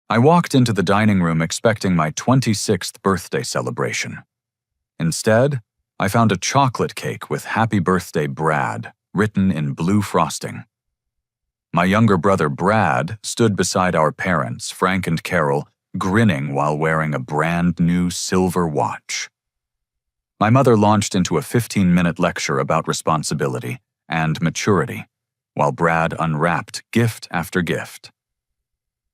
I walked into the dining room expecting my 26th birthday celebration. Instead, I found a chocolate cake with "Happy Birthday, Brad" written in blue frosting. My younger brother Brad stood beside our parents, Frank and Carol, grinning while wearing a brand new silver watch. My mother launched into a 15-minute lecture about responsibility and maturity, while Brad unwrapped gift after gift.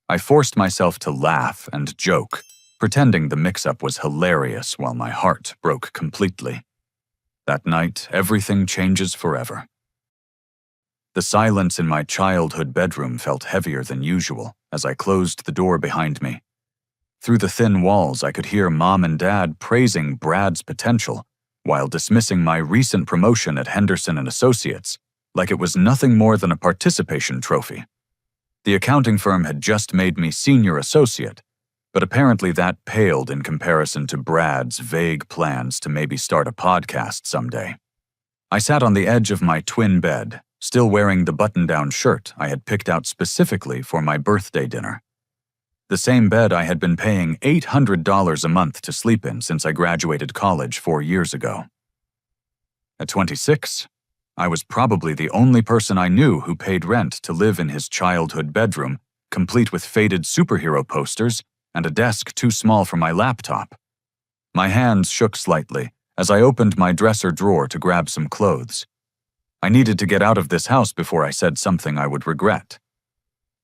I forced myself to laugh and joke, pretending the mix-up was hilarious while my heart broke completely. That night, everything changes forever. The silence in my childhood bedroom felt heavier than usual as I closed the door behind me. Through the thin walls, I could hear Mom and Dad praising Brad's potential while dismissing my recent promotion at Henderson & Associates like it was nothing more than a participation trophy. The accounting firm had just made me senior associate, but apparently that paled in comparison to Brad's vague plans to maybe start a podcast someday. I sat on the edge of my twin bed, still wearing the button-down shirt I had picked out specifically for my birthday dinner. The same bed I had been paying $800 a month to sleep in since I graduated college 4 years ago. At 26, I was probably the only person I knew who paid rent to live in his childhood bedroom, complete with faded superhero posters and a desk too small for my laptop. My hands shook slightly as I opened my dresser drawer to grab some clothes. I needed to get out of this house before I said something I would regret.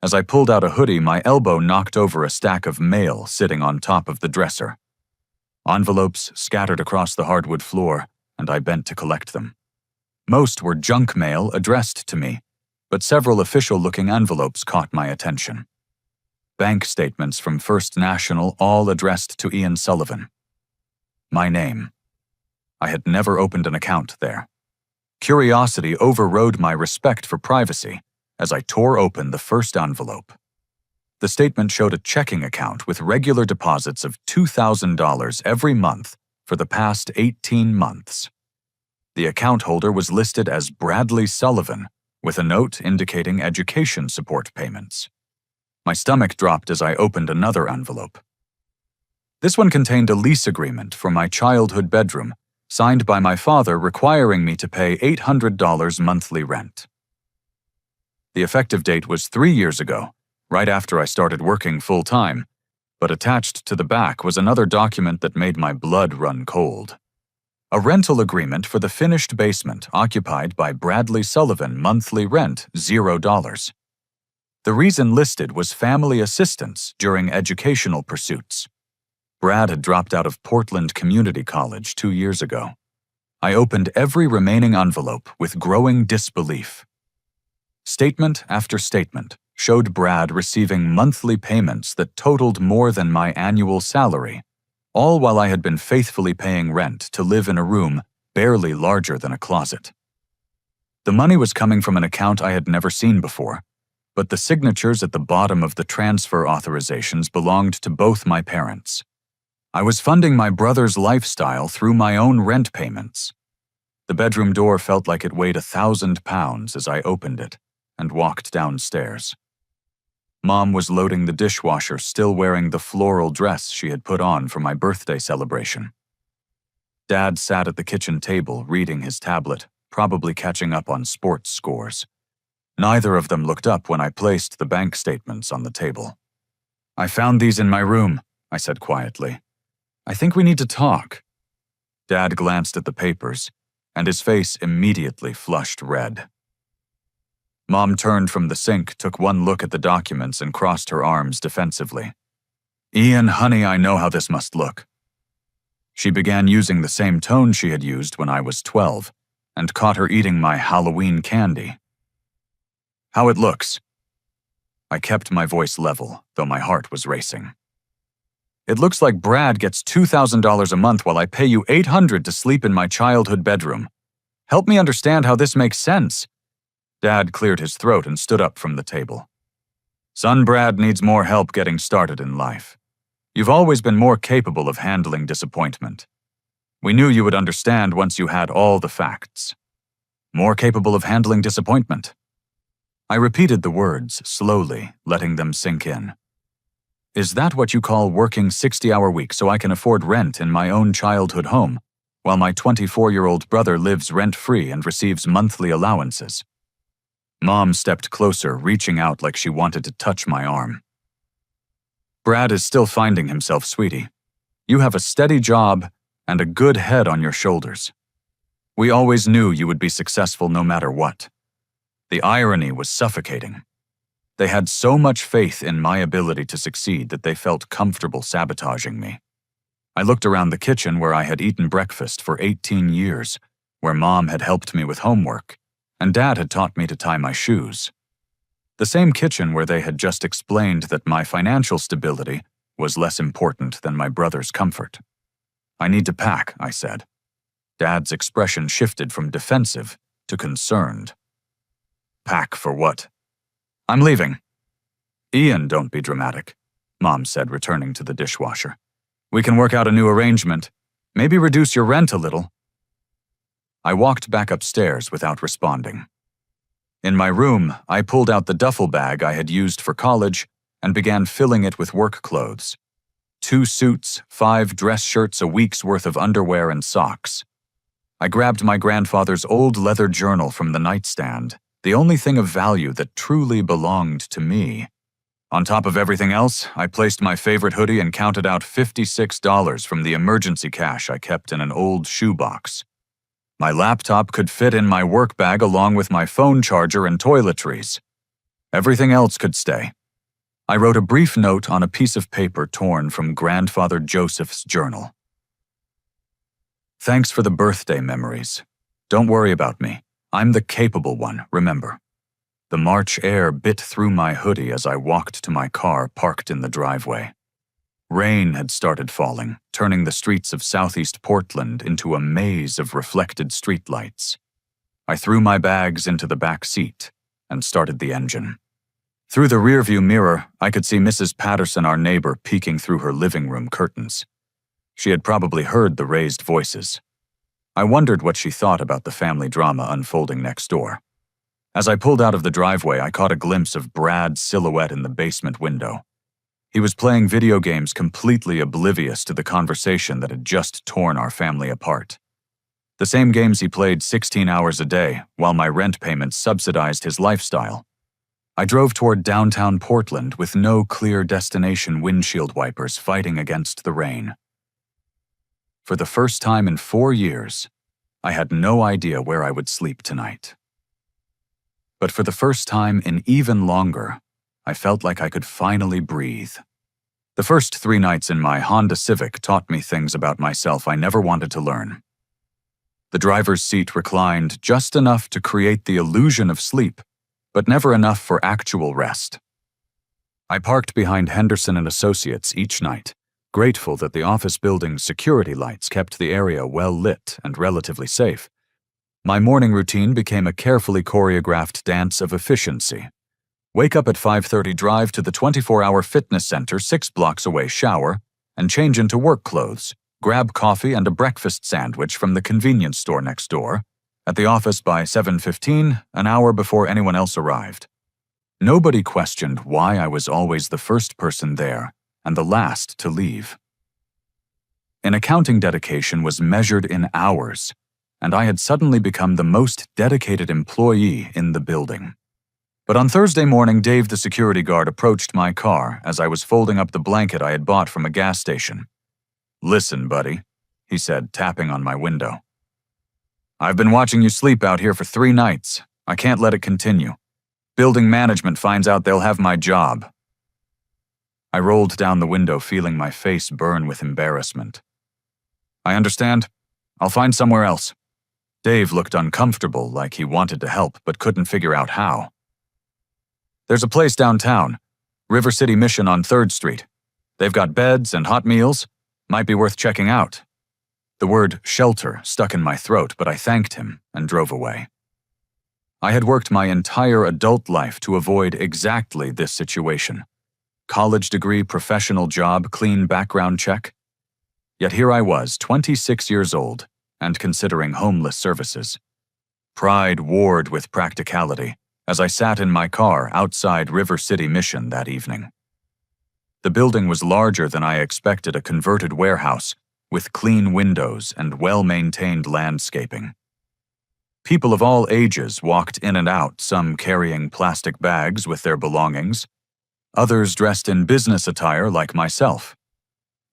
As I pulled out a hoodie, my elbow knocked over a stack of mail sitting on top of the dresser. Envelopes scattered across the hardwood floor, and I bent to collect them. Most were junk mail addressed to me, but several official-looking envelopes caught my attention. Bank statements from First National, all addressed to Ian Sullivan. My name. I had never opened an account there. Curiosity overrode my respect for privacy as I tore open the first envelope. The statement showed a checking account with regular deposits of $2,000 every month for the past 18 months. The account holder was listed as Bradley Sullivan, with a note indicating education support payments. My stomach dropped as I opened another envelope. This one contained a lease agreement for my childhood bedroom, signed by my father requiring me to pay $800 monthly rent. The effective date was 3 years ago, right after I started working full-time, but attached to the back was another document that made my blood run cold. A rental agreement for the finished basement occupied by Bradley Sullivan, monthly rent $0. The reason listed was family assistance during educational pursuits. Brad had dropped out of Portland Community College 2 years ago. I opened every remaining envelope with growing disbelief. Statement after statement showed Brad receiving monthly payments that totaled more than my annual salary, all while I had been faithfully paying rent to live in a room barely larger than a closet. The money was coming from an account I had never seen before, but the signatures at the bottom of the transfer authorizations belonged to both my parents. I was funding my brother's lifestyle through my own rent payments. The bedroom door felt like it weighed 1,000 pounds as I opened it and walked downstairs. Mom was loading the dishwasher, still wearing the floral dress she had put on for my birthday celebration. Dad sat at the kitchen table reading his tablet, probably catching up on sports scores. Neither of them looked up when I placed the bank statements on the table. "I found these in my room," I said quietly. "I think we need to talk." Dad glanced at the papers, and his face immediately flushed red. Mom turned from the sink, took one look at the documents, and crossed her arms defensively. "Ian, honey, I know how this must look." She began using the same tone she had used when I was 12, and caught her eating my Halloween candy. "How it looks." I kept my voice level, though my heart was racing. "It looks like Brad gets $2,000 a month while I pay you $800 to sleep in my childhood bedroom. Help me understand how this makes sense." Dad cleared his throat and stood up from the table. "Son Brad needs more help getting started in life. You've always been more capable of handling disappointment. We knew you would understand once you had all the facts. More capable of handling disappointment." I repeated the words slowly, letting them sink in. Is that what you call working 60-hour weeks so I can afford rent in my own childhood home, while my 24-year-old brother lives rent-free and receives monthly allowances? Mom stepped closer, reaching out like she wanted to touch my arm. Brad is still finding himself, sweetie. You have a steady job and a good head on your shoulders. We always knew you would be successful no matter what. The irony was suffocating. They had so much faith in my ability to succeed that they felt comfortable sabotaging me. I looked around the kitchen where I had eaten breakfast for 18 years, where Mom had helped me with homework, and Dad had taught me to tie my shoes. The same kitchen where they had just explained that my financial stability was less important than my brother's comfort. I need to pack, I said. Dad's expression shifted from defensive to concerned. Pack for what? I'm leaving. Ian, don't be dramatic, Mom said, returning to the dishwasher. We can work out a new arrangement. Maybe reduce your rent a little. I walked back upstairs without responding. In my room, I pulled out the duffel bag I had used for college and began filling it with work clothes. 2 suits, 5 dress shirts, a week's worth of underwear and socks. I grabbed my grandfather's old leather journal from the nightstand, the only thing of value that truly belonged to me. On top of everything else, I placed my favorite hoodie and counted out $56 from the emergency cash I kept in an old shoebox. My laptop could fit in my work bag along with my phone charger and toiletries. Everything else could stay. I wrote a brief note on a piece of paper torn from Grandfather Joseph's journal. Thanks for the birthday memories. Don't worry about me. I'm the capable one, remember. The March air bit through my hoodie as I walked to my car parked in the driveway. Rain had started falling, turning the streets of southeast Portland into a maze of reflected streetlights. I threw my bags into the back seat and started the engine. Through the rearview mirror, I could see Mrs. Patterson, our neighbor, peeking through her living room curtains. She had probably heard the raised voices. I wondered what she thought about the family drama unfolding next door. As I pulled out of the driveway, I caught a glimpse of Brad's silhouette in the basement window. He was playing video games, completely oblivious to the conversation that had just torn our family apart. The same games he played 16 hours a day, while my rent payments subsidized his lifestyle. I drove toward downtown Portland with no clear destination, windshield wipers fighting against the rain. For the first time in 4 years, I had no idea where I would sleep tonight. But for the first time in even longer, I felt like I could finally breathe. The first 3 nights in my Honda Civic taught me things about myself I never wanted to learn. The driver's seat reclined just enough to create the illusion of sleep, but never enough for actual rest. I parked behind Henderson & Associates each night, grateful that the office building's security lights kept the area well lit and relatively safe. My morning routine became a carefully choreographed dance of efficiency. Wake up at 5:30, drive to the 24-hour fitness center 6 blocks away, shower, and change into work clothes, grab coffee and a breakfast sandwich from the convenience store next door, at the office by 7:15, an hour before anyone else arrived. Nobody questioned why I was always the first person there and the last to leave. An accounting dedication was measured in hours, and I had suddenly become the most dedicated employee in the building. But on Thursday morning, Dave, the security guard, approached my car as I was folding up the blanket I had bought from a gas station. "Listen, buddy," he said, tapping on my window. "I've been watching you sleep out here for 3 nights. I can't let it continue. Building management finds out they'll have my job." I rolled down the window, feeling my face burn with embarrassment. "I understand. I'll find somewhere else." Dave looked uncomfortable, like he wanted to help but couldn't figure out how. "There's a place downtown, River City Mission on 3rd Street. They've got beds and hot meals. Might be worth checking out." The word shelter stuck in my throat, but I thanked him and drove away. I had worked my entire adult life to avoid exactly this situation. College degree, professional job, clean background check. Yet here I was, 26 years old, and considering homeless services. Pride warred with practicality as I sat in my car outside River City Mission that evening. The The building was larger than I expected a converted warehouse, with clean windows and well-maintained landscaping. People of all ages walked in and out, some carrying plastic bags with their belongings, others dressed in business attire like myself.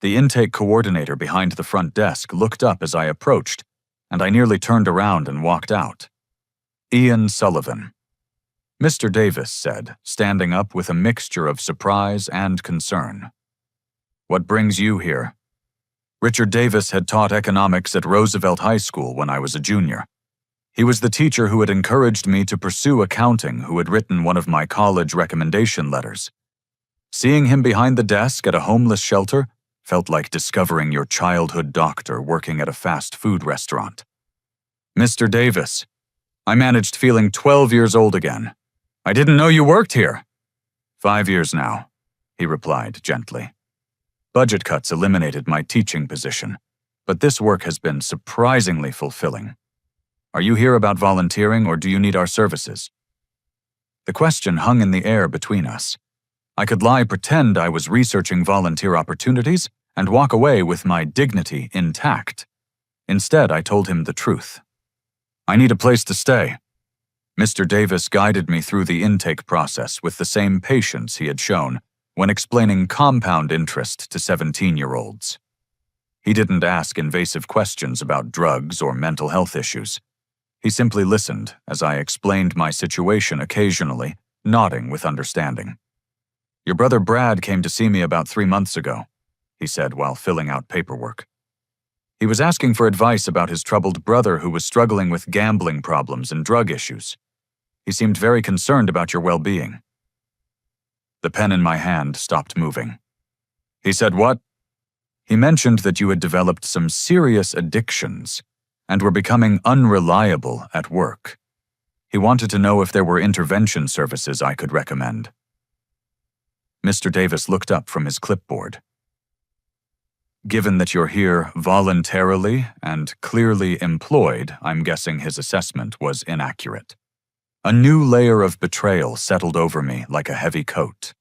The intake coordinator behind the front desk looked up as I approached, and I nearly turned around and walked out. Ian Sullivan. Mr. Davis said, standing up with a mixture of surprise and concern. What brings you here? Richard Davis had taught economics at Roosevelt High School when I was a junior. He was the teacher who had encouraged me to pursue accounting, who had written one of my college recommendation letters. Seeing him behind the desk at a homeless shelter felt like discovering your childhood doctor working at a fast food restaurant. Mr. Davis, I managed feeling 12 years old again. I didn't know you worked here. 5 years now, he replied gently. Budget cuts eliminated my teaching position, but this work has been surprisingly fulfilling. Are you here about volunteering or do you need our services? The question hung in the air between us. I could pretend I was researching volunteer opportunities and walk away with my dignity intact. Instead, I told him the truth. I need a place to stay. Mr. Davis guided me through the intake process with the same patience he had shown when explaining compound interest to 17-year-olds. He didn't ask invasive questions about drugs or mental health issues. He simply listened as I explained my situation occasionally, nodding with understanding. Your brother Brad came to see me about 3 months ago, he said while filling out paperwork. He was asking for advice about his troubled brother who was struggling with gambling problems and drug issues. He seemed very concerned about your well-being. The pen in my hand stopped moving. He said, "What?" He mentioned that you had developed some serious addictions and were becoming unreliable at work. He wanted to know if there were intervention services I could recommend. Mr. Davis looked up from his clipboard. Given that you're here voluntarily and clearly employed, I'm guessing his assessment was inaccurate. A new layer of betrayal settled over me like a heavy coat.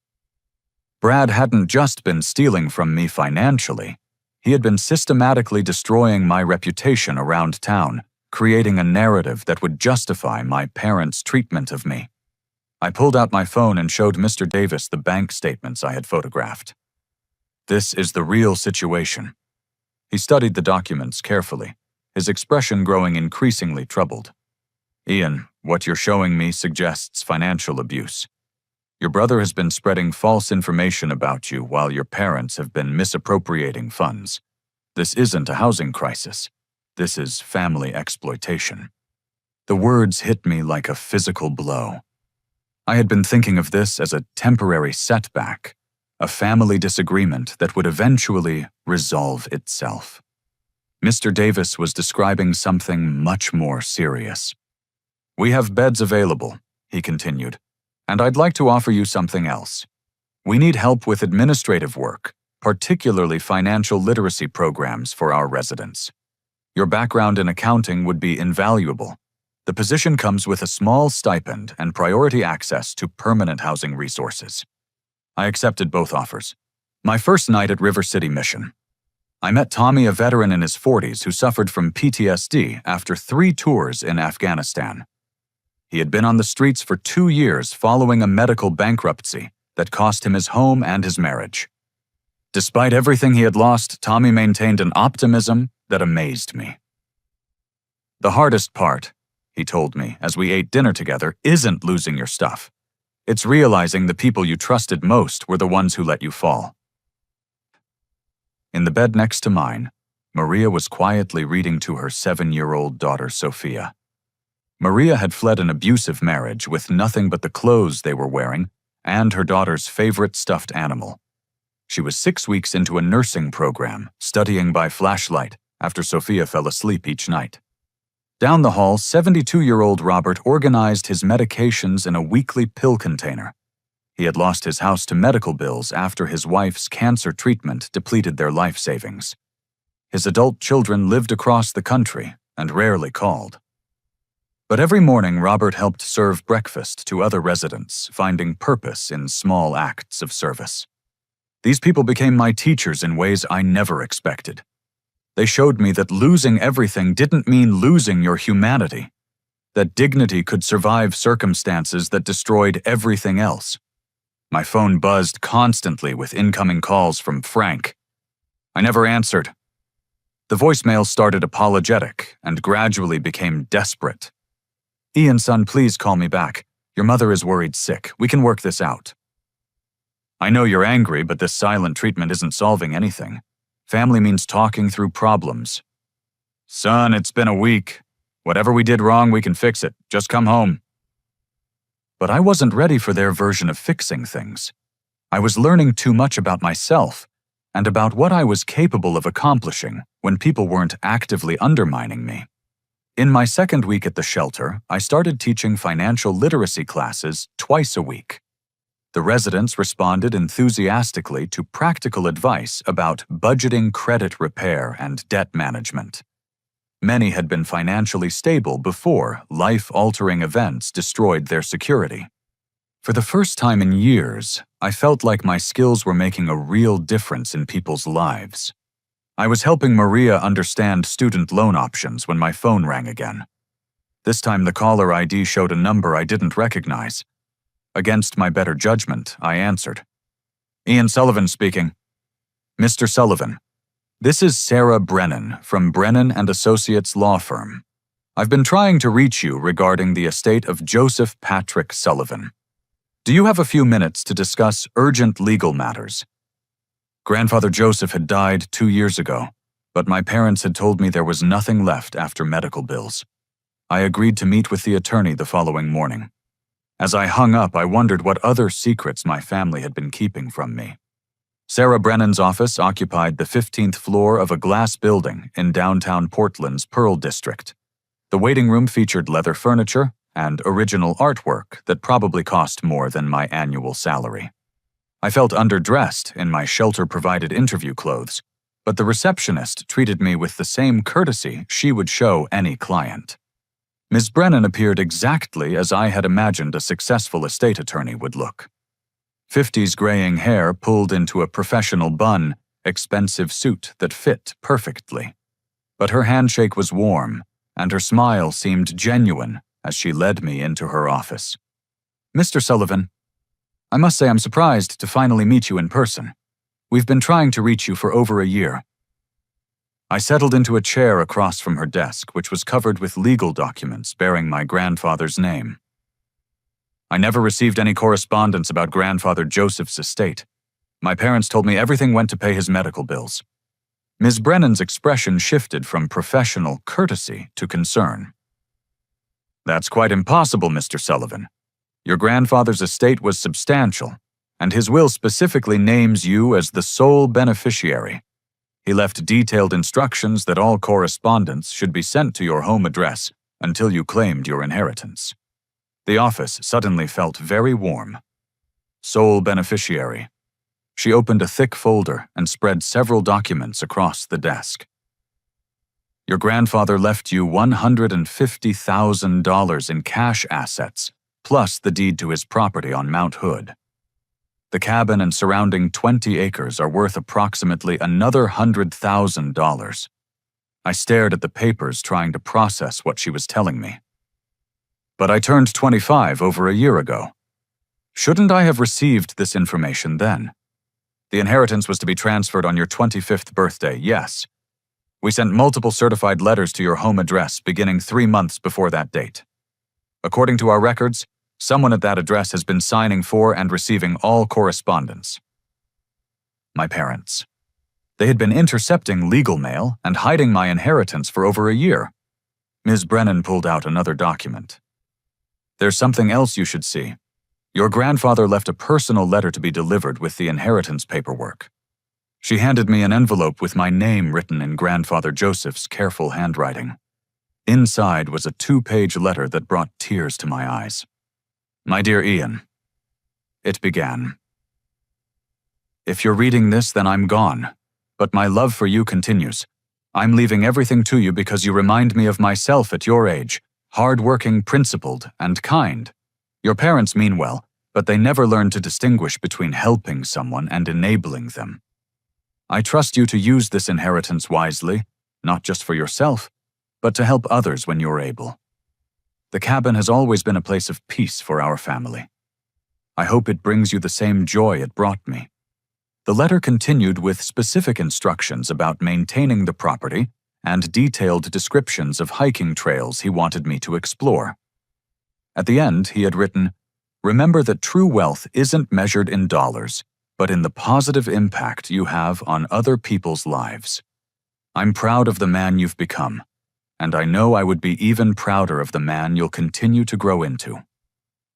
Brad hadn't just been stealing from me financially. He had been systematically destroying my reputation around town, creating a narrative that would justify my parents' treatment of me. I pulled out my phone and showed Mr. Davis the bank statements I had photographed. This is the real situation. He studied the documents carefully, his expression growing increasingly troubled. Ian, what you're showing me suggests financial abuse. Your brother has been spreading false information about you while your parents have been misappropriating funds. This isn't a housing crisis. This is family exploitation. The words hit me like a physical blow. I had been thinking of this as a temporary setback, a family disagreement that would eventually resolve itself. Mr. Davis was describing something much more serious. We have beds available, he continued, and I'd like to offer you something else. We need help with administrative work, particularly financial literacy programs for our residents. Your background in accounting would be invaluable. The position comes with a small stipend and priority access to permanent housing resources. I accepted both offers. My first night at River City Mission. I met Tommy, a veteran in his 40s who suffered from PTSD after 3 tours in Afghanistan. He had been on the streets for 2 years following a medical bankruptcy that cost him his home and his marriage. Despite everything he had lost, Tommy maintained an optimism that amazed me. The hardest part, he told me as we ate dinner together, isn't losing your stuff. It's realizing the people you trusted most were the ones who let you fall. In the bed next to mine, Maria was quietly reading to her 7-year-old daughter, Sophia. Maria had fled an abusive marriage with nothing but the clothes they were wearing and her daughter's favorite stuffed animal. She was 6 weeks into a nursing program, studying by flashlight after Sophia fell asleep each night. Down the hall, 72-year-old Robert organized his medications in a weekly pill container. He had lost his house to medical bills after his wife's cancer treatment depleted their life savings. His adult children lived across the country and rarely called. But every morning, Robert helped serve breakfast to other residents, finding purpose in small acts of service. These people became my teachers in ways I never expected. They showed me that losing everything didn't mean losing your humanity, that dignity could survive circumstances that destroyed everything else. My phone buzzed constantly with incoming calls from Frank. I never answered. The voicemail started apologetic and gradually became desperate. "Ian, son, please call me back. Your mother is worried sick. We can work this out." "I know you're angry, but this silent treatment isn't solving anything. Family means talking through problems." "Son, it's been a week. Whatever we did wrong, we can fix it. Just come home." But I wasn't ready for their version of fixing things. I was learning too much about myself and about what I was capable of accomplishing when people weren't actively undermining me. In my second week at the shelter, I started teaching financial literacy classes twice a week. The residents responded enthusiastically to practical advice about budgeting, credit repair, and debt management. Many had been financially stable before life-altering events destroyed their security. For the first time in years, I felt like my skills were making a real difference in people's lives. I was helping Maria understand student loan options when my phone rang again. This time the caller ID showed a number I didn't recognize. Against my better judgment, I answered. "Ian Sullivan speaking." "Mr. Sullivan, this is Sarah Brennan from Brennan & Associates Law Firm. I've been trying to reach you regarding the estate of Joseph Patrick Sullivan. Do you have a few minutes to discuss urgent legal matters? Grandfather Joseph had died 2 years ago, but my parents had told me there was nothing left after medical bills. I agreed to meet with the attorney the following morning. As I hung up, I wondered what other secrets my family had been keeping from me. Sarah Brennan's office occupied the 15th floor of a glass building in downtown Portland's Pearl District. The waiting room featured leather furniture and original artwork that probably cost more than my annual salary. I felt underdressed in my shelter-provided interview clothes, but the receptionist treated me with the same courtesy she would show any client. Ms. Brennan appeared exactly as I had imagined a successful estate attorney would look. 50s graying hair pulled into a professional bun, expensive suit that fit perfectly. But her handshake was warm, and her smile seemed genuine as she led me into her office. "Mr. Sullivan, I must say I'm surprised to finally meet you in person. We've been trying to reach you for over a year." I settled into a chair across from her desk, which was covered with legal documents bearing my grandfather's name. "I never received any correspondence about Grandfather Joseph's estate. My parents told me everything went to pay his medical bills." Ms. Brennan's expression shifted from professional courtesy to concern. "That's quite impossible, Mr. Sullivan. Your grandfather's estate was substantial, and his will specifically names you as the sole beneficiary. He left detailed instructions that all correspondence should be sent to your home address until you claimed your inheritance." The office suddenly felt very warm. Sole beneficiary. She opened a thick folder and spread several documents across the desk. "Your grandfather left you $150,000 in cash assets, plus the deed to his property on Mount Hood. The cabin and surrounding 20 acres are worth approximately another $100,000. I stared at the papers trying to process what she was telling me. "But I turned 25 over a year ago. Shouldn't I have received this information then? The inheritance was to be transferred on your 25th birthday, yes. We sent multiple certified letters to your home address beginning 3 months before that date. According to our records, someone at that address has been signing for and receiving all correspondence." My parents. They had been intercepting legal mail and hiding my inheritance for over a year. Ms. Brennan pulled out another document. "There's something else you should see. Your grandfather left a personal letter to be delivered with the inheritance paperwork." She handed me an envelope with my name written in Grandfather Joseph's careful handwriting. Inside was a 2-page letter that brought tears to my eyes. "My dear Ian," it began. "If you're reading this, then I'm gone, but my love for you continues. I'm leaving everything to you because you remind me of myself at your age, hard-working, principled, and kind. Your parents mean well, but they never learn to distinguish between helping someone and enabling them. I trust you to use this inheritance wisely, not just for yourself, but to help others when you're able. The cabin has always been a place of peace for our family. I hope it brings you the same joy it brought me." The letter continued with specific instructions about maintaining the property and detailed descriptions of hiking trails he wanted me to explore. At the end, he had written, "Remember that true wealth isn't measured in dollars, but in the positive impact you have on other people's lives. I'm proud of the man you've become, and I know I would be even prouder of the man you'll continue to grow into."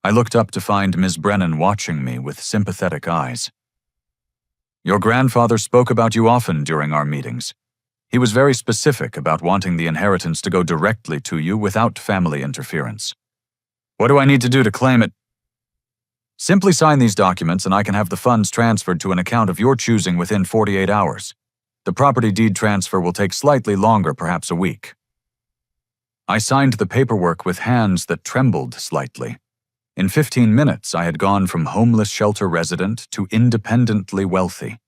I looked up to find Ms. Brennan watching me with sympathetic eyes. "Your grandfather spoke about you often during our meetings. He was very specific about wanting the inheritance to go directly to you without family interference. What do I need to do to claim it?" "Simply sign these documents and I can have the funds transferred to an account of your choosing within 48 hours. The property deed transfer will take slightly longer, perhaps a week." I signed the paperwork with hands that trembled slightly. In 15 minutes, I had gone from homeless shelter resident to independently wealthy.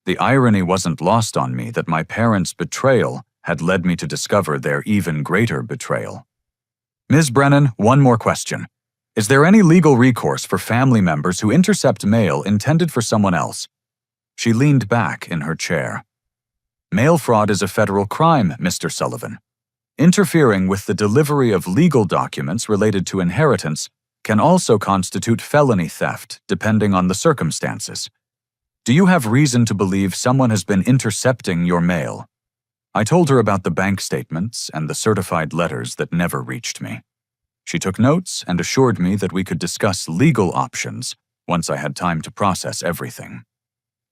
The irony wasn't lost on me that my parents' betrayal had led me to discover their even greater betrayal. "Ms. Brennan, one more question. Is there any legal recourse for family members who intercept mail intended for someone else?" She leaned back in her chair. "Mail fraud is a federal crime, Mr. Sullivan. Interfering with the delivery of legal documents related to inheritance can also constitute felony theft, depending on the circumstances. Do you have reason to believe someone has been intercepting your mail?" I told her about the bank statements and the certified letters that never reached me. She took notes and assured me that we could discuss legal options once I had time to process everything.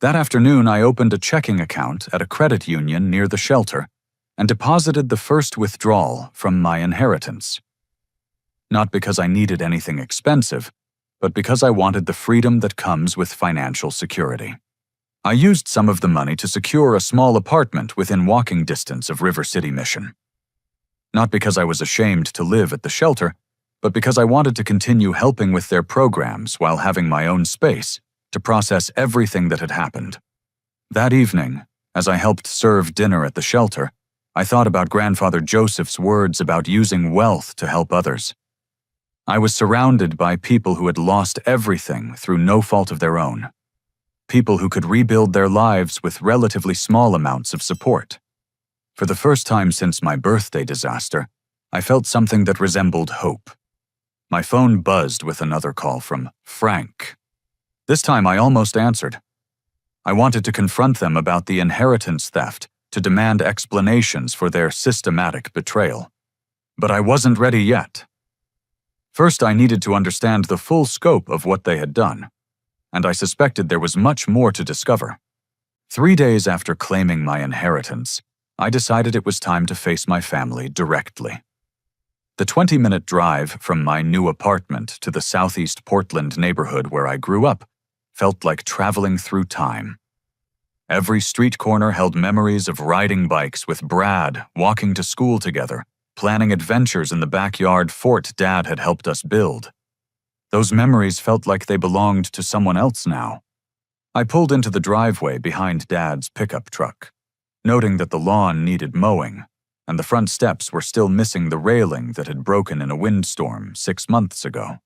That afternoon, I opened a checking account at a credit union near the shelter and deposited the first withdrawal from my inheritance. Not because I needed anything expensive, but because I wanted the freedom that comes with financial security. I used some of the money to secure a small apartment within walking distance of River City Mission. Not because I was ashamed to live at the shelter, but because I wanted to continue helping with their programs while having my own space to process everything that had happened. That evening, as I helped serve dinner at the shelter, I thought about Grandfather Joseph's words about using wealth to help others. I was surrounded by people who had lost everything through no fault of their own. People who could rebuild their lives with relatively small amounts of support. For the first time since my birthday disaster, I felt something that resembled hope. My phone buzzed with another call from Frank. This time I almost answered. I wanted to confront them about the inheritance theft, to demand explanations for their systematic betrayal. But I wasn't ready yet. First, I needed to understand the full scope of what they had done, and I suspected there was much more to discover. 3 days after claiming my inheritance, I decided it was time to face my family directly. The 20-minute drive from my new apartment to the southeast Portland neighborhood where I grew up felt like traveling through time. Every street corner held memories of riding bikes with Brad, walking to school together, planning adventures in the backyard fort Dad had helped us build. Those memories felt like they belonged to someone else now. I pulled into the driveway behind Dad's pickup truck, noting that the lawn needed mowing, and the front steps were still missing the railing that had broken in a windstorm 6 months ago.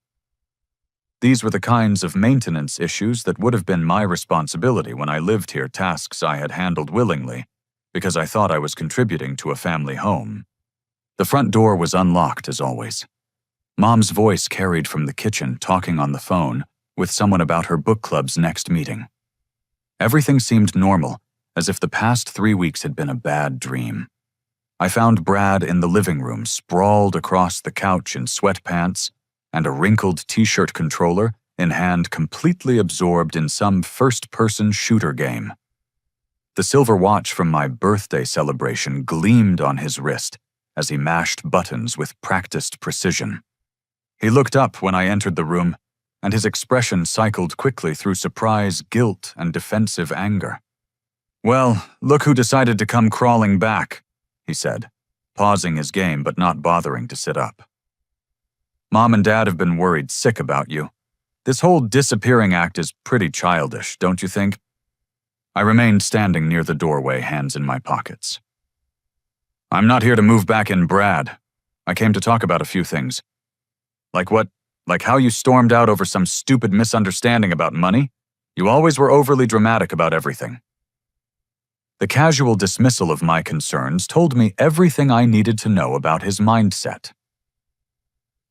These were the kinds of maintenance issues that would have been my responsibility when I lived here, tasks I had handled willingly, because I thought I was contributing to a family home. The front door was unlocked as always. Mom's voice carried from the kitchen, talking on the phone with someone about her book club's next meeting. Everything seemed normal, as if the past 3 weeks had been a bad dream. I found Brad in the living room, sprawled across the couch in sweatpants and a wrinkled t-shirt controller in hand, completely absorbed in some first-person shooter game. The silver watch from my birthday celebration gleamed on his wrist as he mashed buttons with practiced precision. He looked up when I entered the room, and his expression cycled quickly through surprise, guilt, and defensive anger. "Well, look who decided to come crawling back," he said, pausing his game but not bothering to sit up. "Mom and Dad have been worried sick about you. This whole disappearing act is pretty childish, don't you think? I remained standing near the doorway, hands in my pockets. I'm not here to move back in, Brad. I came to talk about a few things. Like what? Like how you stormed out over some stupid misunderstanding about money? You always were overly dramatic about everything. The casual dismissal of my concerns told me everything I needed to know about his mindset.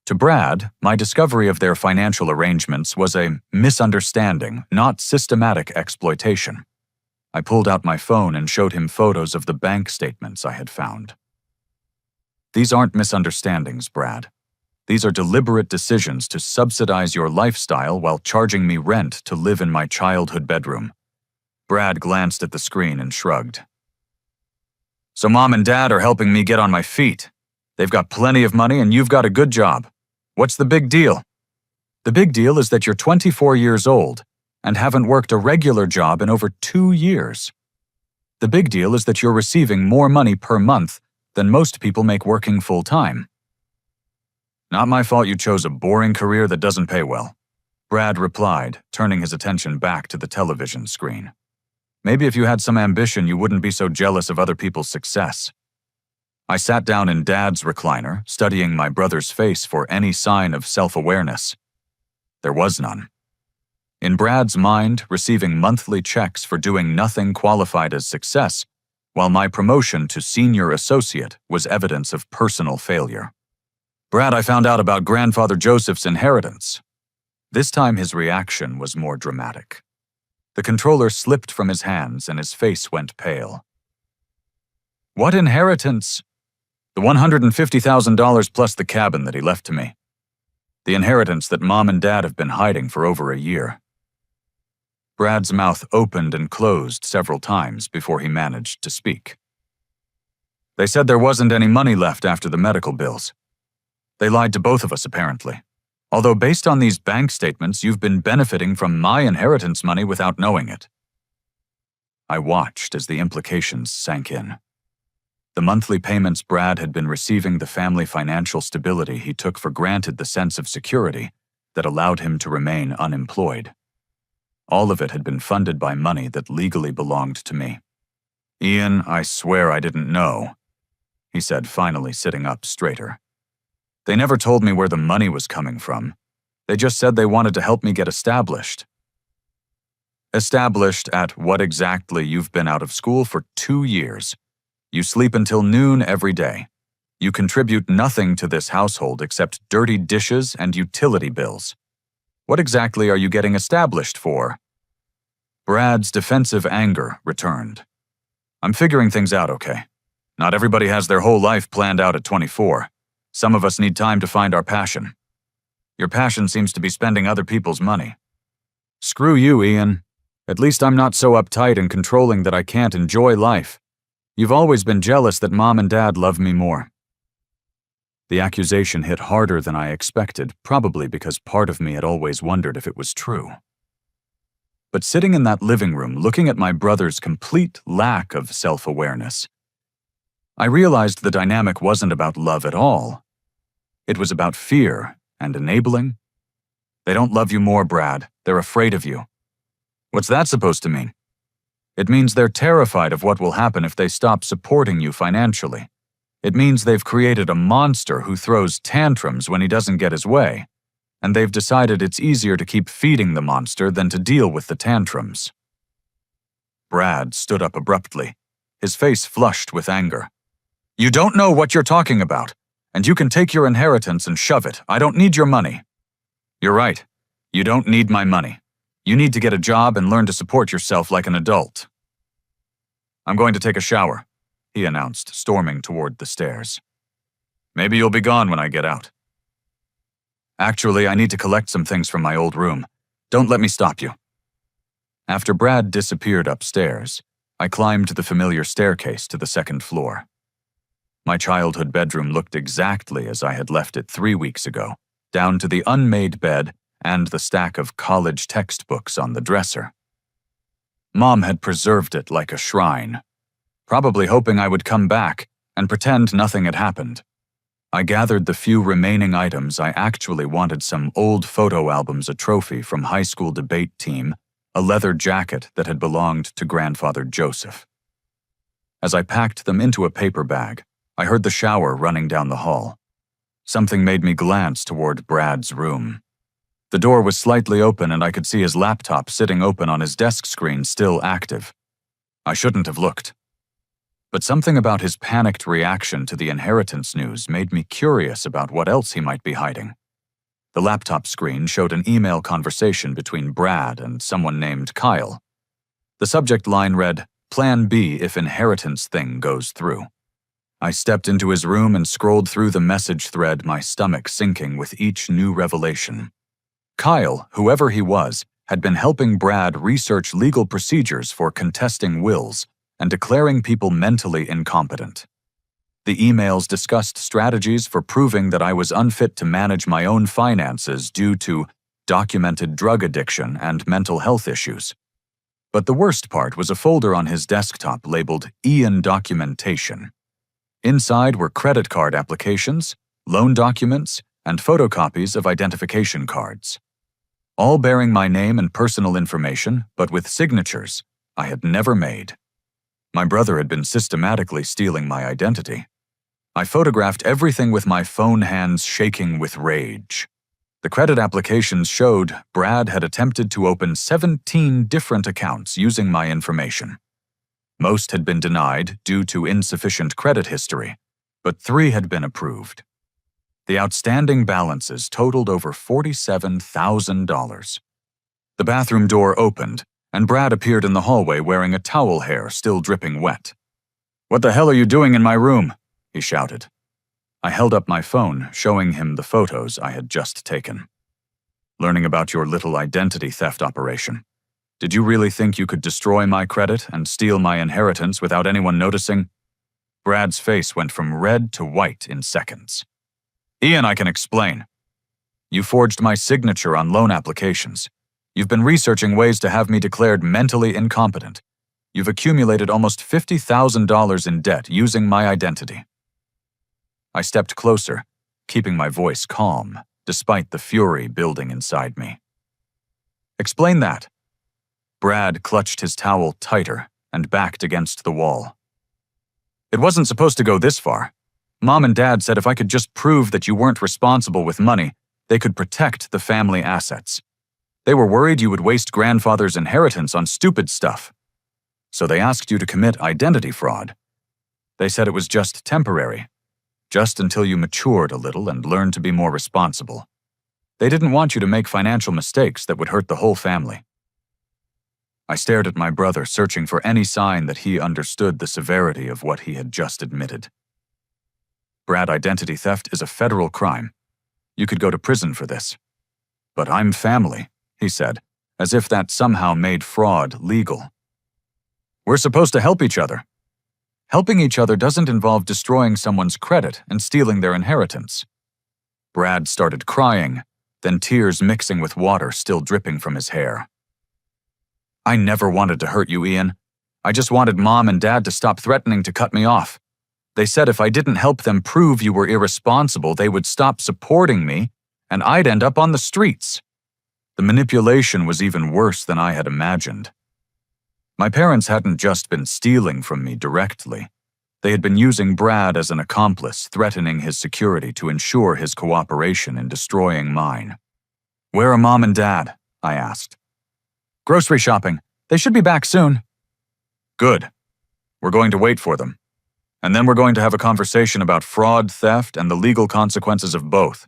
To Brad, my discovery of their financial arrangements was a misunderstanding, not systematic exploitation. I pulled out my phone and showed him photos of the bank statements I had found. These aren't misunderstandings, Brad. These are deliberate decisions to subsidize your lifestyle while charging me rent to live in my childhood bedroom. Brad glanced at the screen and shrugged. So Mom and Dad are helping me get on my feet. They've got plenty of money and you've got a good job. What's the big deal? The big deal is that you're 24 years old and haven't worked a regular job in over 2 years. The big deal is that you're receiving more money per month than most people make working full-time. Not my fault you chose a boring career that doesn't pay well, Brad replied, turning his attention back to the television screen. Maybe if you had some ambition, you wouldn't be so jealous of other people's success. I sat down in Dad's recliner, studying my brother's face for any sign of self-awareness. There was none. In Brad's mind, receiving monthly checks for doing nothing qualified as success, while my promotion to senior associate was evidence of personal failure. Brad, I found out about Grandfather Joseph's inheritance. This time his reaction was more dramatic. The controller slipped from his hands and his face went pale. What inheritance? The $150,000 plus the cabin that he left to me. The inheritance that Mom and Dad have been hiding for over a year. Brad's mouth opened and closed several times before he managed to speak. They said there wasn't any money left after the medical bills. They lied to both of us, apparently. Although based on these bank statements, you've been benefiting from my inheritance money without knowing it. I watched as the implications sank in. The monthly payments Brad had been receiving, the family financial stability he took for granted, the sense of security that allowed him to remain unemployed. All of it had been funded by money that legally belonged to me. Ian, I swear I didn't know, he said, finally sitting up straighter. They never told me where the money was coming from. They just said they wanted to help me get established. Established at what exactly? You've been out of school for 2 years. You sleep until noon every day. You contribute nothing to this household except dirty dishes and utility bills. What exactly are you getting established for? Brad's defensive anger returned. I'm figuring things out, okay? Not everybody has their whole life planned out at 24. Some of us need time to find our passion. Your passion seems to be spending other people's money. Screw you, Ian. At least I'm not so uptight and controlling that I can't enjoy life. You've always been jealous that Mom and Dad love me more. The accusation hit harder than I expected, probably because part of me had always wondered if it was true. But sitting in that living room, looking at my brother's complete lack of self-awareness, I realized the dynamic wasn't about love at all. It was about fear and enabling. They don't love you more, Brad. They're afraid of you. What's that supposed to mean? It means they're terrified of what will happen if they stop supporting you financially. It means they've created a monster who throws tantrums when he doesn't get his way, and they've decided it's easier to keep feeding the monster than to deal with the tantrums. Brad stood up abruptly, his face flushed with anger. You don't know what you're talking about, and you can take your inheritance and shove it. I don't need your money. You're right. You don't need my money. You need to get a job and learn to support yourself like an adult. I'm going to take a shower, he announced, storming toward the stairs. Maybe you'll be gone when I get out. Actually, I need to collect some things from my old room. Don't let me stop you. After Brad disappeared upstairs, I climbed the familiar staircase to the second floor. My childhood bedroom looked exactly as I had left it 3 weeks ago, down to the unmade bed and the stack of college textbooks on the dresser. Mom had preserved it like a shrine, probably hoping I would come back and pretend nothing had happened. I gathered the few remaining items. I actually wanted some old photo albums, a trophy from high school debate team, a leather jacket that had belonged to grandfather Joseph. As I packed them into a paper bag, I heard the shower running down the hall. Something made me glance toward Brad's room. The door was slightly open and I could see his laptop sitting open on his desk screen, still active. I shouldn't have looked. But something about his panicked reaction to the inheritance news made me curious about what else he might be hiding. The laptop screen showed an email conversation between Brad and someone named Kyle. The subject line read, "Plan B if inheritance thing goes through." I stepped into his room and scrolled through the message thread, my stomach sinking with each new revelation. Kyle, whoever he was, had been helping Brad research legal procedures for contesting wills and declaring people mentally incompetent. The emails discussed strategies for proving that I was unfit to manage my own finances due to documented drug addiction and mental health issues. But the worst part was a folder on his desktop labeled Ian Documentation. Inside were credit card applications, loan documents, and photocopies of identification cards. All bearing my name and personal information, but with signatures I had never made. My brother had been systematically stealing my identity. I photographed everything with my phone hands shaking with rage. The credit applications showed Brad had attempted to open 17 different accounts using my information. Most had been denied due to insufficient credit history, but 3 had been approved. The outstanding balances totaled over $47,000. The bathroom door opened, and Brad appeared in the hallway wearing a towel hair still dripping wet. "What the hell are you doing in my room?" he shouted. I held up my phone, showing him the photos I had just taken. "Learning about your little identity theft operation. Did you really think you could destroy my credit and steal my inheritance without anyone noticing?" Brad's face went from red to white in seconds. "Ian, I can explain. You forged my signature on loan applications. You've been researching ways to have me declared mentally incompetent. You've accumulated almost $50,000 in debt using my identity." I stepped closer, keeping my voice calm, despite the fury building inside me. "Explain that." Brad clutched his towel tighter and backed against the wall. "It wasn't supposed to go this far. Mom and Dad said if I could just prove that you weren't responsible with money, they could protect the family assets. They were worried you would waste grandfather's inheritance on stupid stuff. So they asked you to commit identity fraud. They said it was just temporary, just until you matured a little and learned to be more responsible. They didn't want you to make financial mistakes that would hurt the whole family." I stared at my brother, searching for any sign that he understood the severity of what he had just admitted. "Brad, identity theft is a federal crime. You could go to prison for this." "But I'm family," he said, as if that somehow made fraud legal. "We're supposed to help each other. Helping each other doesn't involve destroying someone's credit and stealing their inheritance." Brad started crying, then tears mixing with water still dripping from his hair. "I never wanted to hurt you, Ian. I just wanted Mom and Dad to stop threatening to cut me off. They said if I didn't help them prove you were irresponsible, they would stop supporting me, and I'd end up on the streets." The manipulation was even worse than I had imagined. My parents hadn't just been stealing from me directly. They had been using Brad as an accomplice, threatening his security to ensure his cooperation in destroying mine. "Where are Mom and Dad?" I asked. "Grocery shopping. They should be back soon." "Good. We're going to wait for them. And then we're going to have a conversation about fraud, theft, and the legal consequences of both."